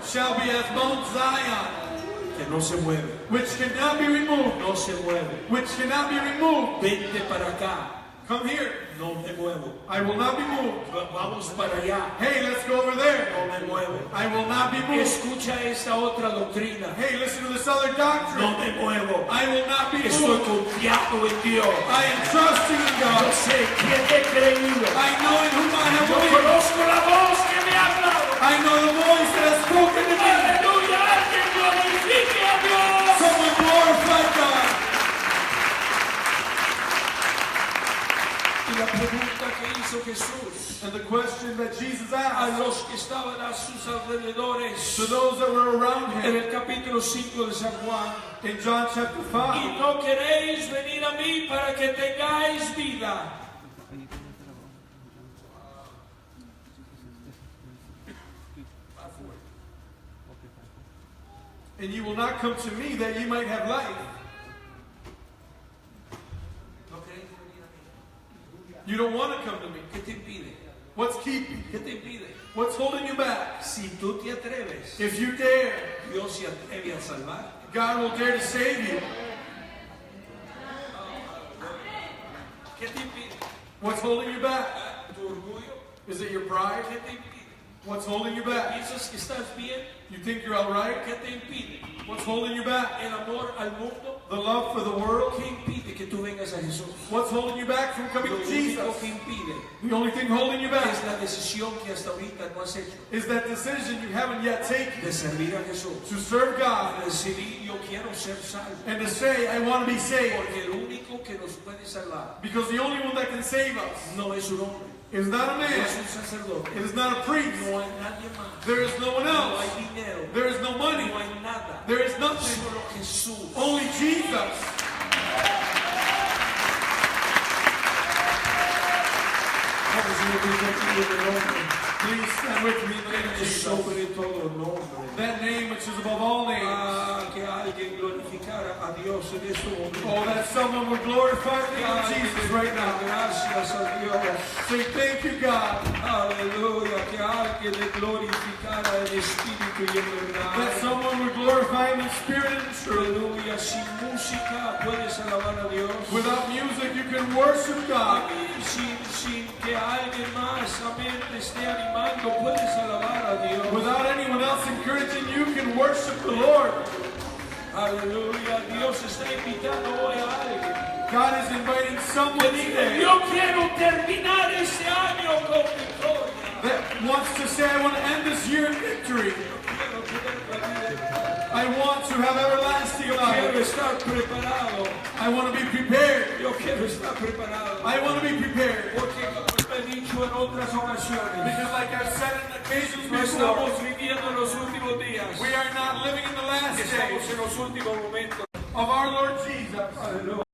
Speaker 2: shall be as Mount Zion,
Speaker 3: que no se mueve,
Speaker 2: which cannot be removed,
Speaker 3: no se mueve.
Speaker 2: which cannot be removed.
Speaker 3: Vente para acá,
Speaker 2: Come here,
Speaker 3: no me muevo.
Speaker 2: I will not be moved.
Speaker 3: Vamos para allá,
Speaker 2: Hey, let's go over there.
Speaker 3: no me muevo.
Speaker 2: I will not be moved.
Speaker 3: Escucha esta otra doctrina,
Speaker 2: Hey, listen to this other doctrine.
Speaker 3: no me muevo.
Speaker 2: I will not be
Speaker 3: Estoy
Speaker 2: moved.
Speaker 3: confiado en Dios.
Speaker 2: I am trusting in
Speaker 3: Yo
Speaker 2: God.
Speaker 3: sé quién he creído.
Speaker 2: I know in whom I have
Speaker 3: Yo
Speaker 2: believed.
Speaker 3: conozco la voz que me ha hablado.
Speaker 2: I know the voice that has spoken to me.
Speaker 3: Aleluya, alguien glorifique a Dios.
Speaker 2: Someone glorify God.
Speaker 3: Y la pregunta que hizo Jesús
Speaker 2: And the question that Jesus
Speaker 3: a
Speaker 2: asked
Speaker 3: los que estaban a sus alrededores
Speaker 2: to those that were around
Speaker 3: en
Speaker 2: him
Speaker 3: el capítulo 5 de San Juan:
Speaker 2: in John chapter
Speaker 3: y
Speaker 2: 5,
Speaker 3: no queréis venir a mí para que tengáis vida.
Speaker 2: and you will not come to me that ye might have life.
Speaker 3: No queréis venir a mí.
Speaker 2: You don't want to come to me.
Speaker 3: ¿Qué te impide?
Speaker 2: What's keeping?
Speaker 3: ¿Qué te impide?
Speaker 2: What's holding you back?
Speaker 3: Si tú te atreves,
Speaker 2: If you dare,
Speaker 3: Dios se atreve a salvar.
Speaker 2: God will dare to save you.
Speaker 3: ¿Qué te impide?
Speaker 2: What's holding you back?
Speaker 3: ¿Tu orgullo?
Speaker 2: Is it your pride?
Speaker 3: ¿Qué te impide?
Speaker 2: What's holding you back?
Speaker 3: ¿Piensas que estás bien?
Speaker 2: You think you're all right?
Speaker 3: ¿Qué te impide?
Speaker 2: What's holding you back?
Speaker 3: ¿El amor al mundo?
Speaker 2: The love for the world?
Speaker 3: ¿Qué impide que tú vengas a Jesús?
Speaker 2: What's holding you back from coming
Speaker 3: Lo
Speaker 2: to
Speaker 3: único
Speaker 2: Jesus?
Speaker 3: que impide
Speaker 2: The only thing holding you back
Speaker 3: es la decisión que hasta ahorita no has hecho
Speaker 2: is that decision you haven't yet taken
Speaker 3: de servir a Jesús.
Speaker 2: to serve God
Speaker 3: De decidir, yo quiero ser salvo.
Speaker 2: and to say, I want to be saved.
Speaker 3: Porque el único que nos puede salvar
Speaker 2: Because the only one that can save us
Speaker 3: no es un hombre,
Speaker 2: is not a
Speaker 3: no
Speaker 2: man,
Speaker 3: es un sacerdote,
Speaker 2: it is not a priest,
Speaker 3: no hay nadie más,
Speaker 2: there is no one
Speaker 3: no
Speaker 2: else,
Speaker 3: hay dinero,
Speaker 2: there is no money,
Speaker 3: no hay nada,
Speaker 2: there is nothing,
Speaker 3: solo Jesús.
Speaker 2: only Jesus.
Speaker 3: Vamos a repetir el nombre,
Speaker 2: Please stand with me in the name of
Speaker 3: es
Speaker 2: Jesus.
Speaker 3: sobre todo nombre.
Speaker 2: That name which is above all names.
Speaker 3: Ah, que alguien glorificara a Dios en este momento.
Speaker 2: Oh, that someone would glorify the
Speaker 3: Que
Speaker 2: name of
Speaker 3: alguien
Speaker 2: Jesus
Speaker 3: le
Speaker 2: right
Speaker 3: diga
Speaker 2: now.
Speaker 3: gracias a Dios.
Speaker 2: Say thank you, God.
Speaker 3: Aleluya, que alguien le glorificara en espíritu y en
Speaker 2: That
Speaker 3: verdad.
Speaker 2: someone would glorify Him in spirit and in truth.
Speaker 3: Aleluya, sin música puedes alabar a Dios.
Speaker 2: Without music, you can worship God.
Speaker 3: Amén, sin que alguien más, amén, te esté animando, puedes alabar a Dios.
Speaker 2: Without anyone else encouraging you, can worship the Lord.
Speaker 3: Aleluya, Dios está invitando hoy a alguien.
Speaker 2: God is inviting someone today
Speaker 3: Yo quiero terminar este año con victoria.
Speaker 2: that wants to say, I want to end this year in victory.
Speaker 3: Quiero tener la vida eterna.
Speaker 2: I want to have everlasting
Speaker 3: Quiero
Speaker 2: life.
Speaker 3: estar preparado.
Speaker 2: I want to be prepared.
Speaker 3: Yo quiero estar preparado.
Speaker 2: I want to be prepared.
Speaker 3: Porque como he dicho en otras ocasiones,
Speaker 2: Because like I've said on occasions
Speaker 3: no
Speaker 2: before,
Speaker 3: estamos viviendo en los últimos días.
Speaker 2: we are not living in the last
Speaker 3: Estamos
Speaker 2: days
Speaker 3: en los últimos momentos.
Speaker 2: of our Lord Jesus.
Speaker 3: Aleluya.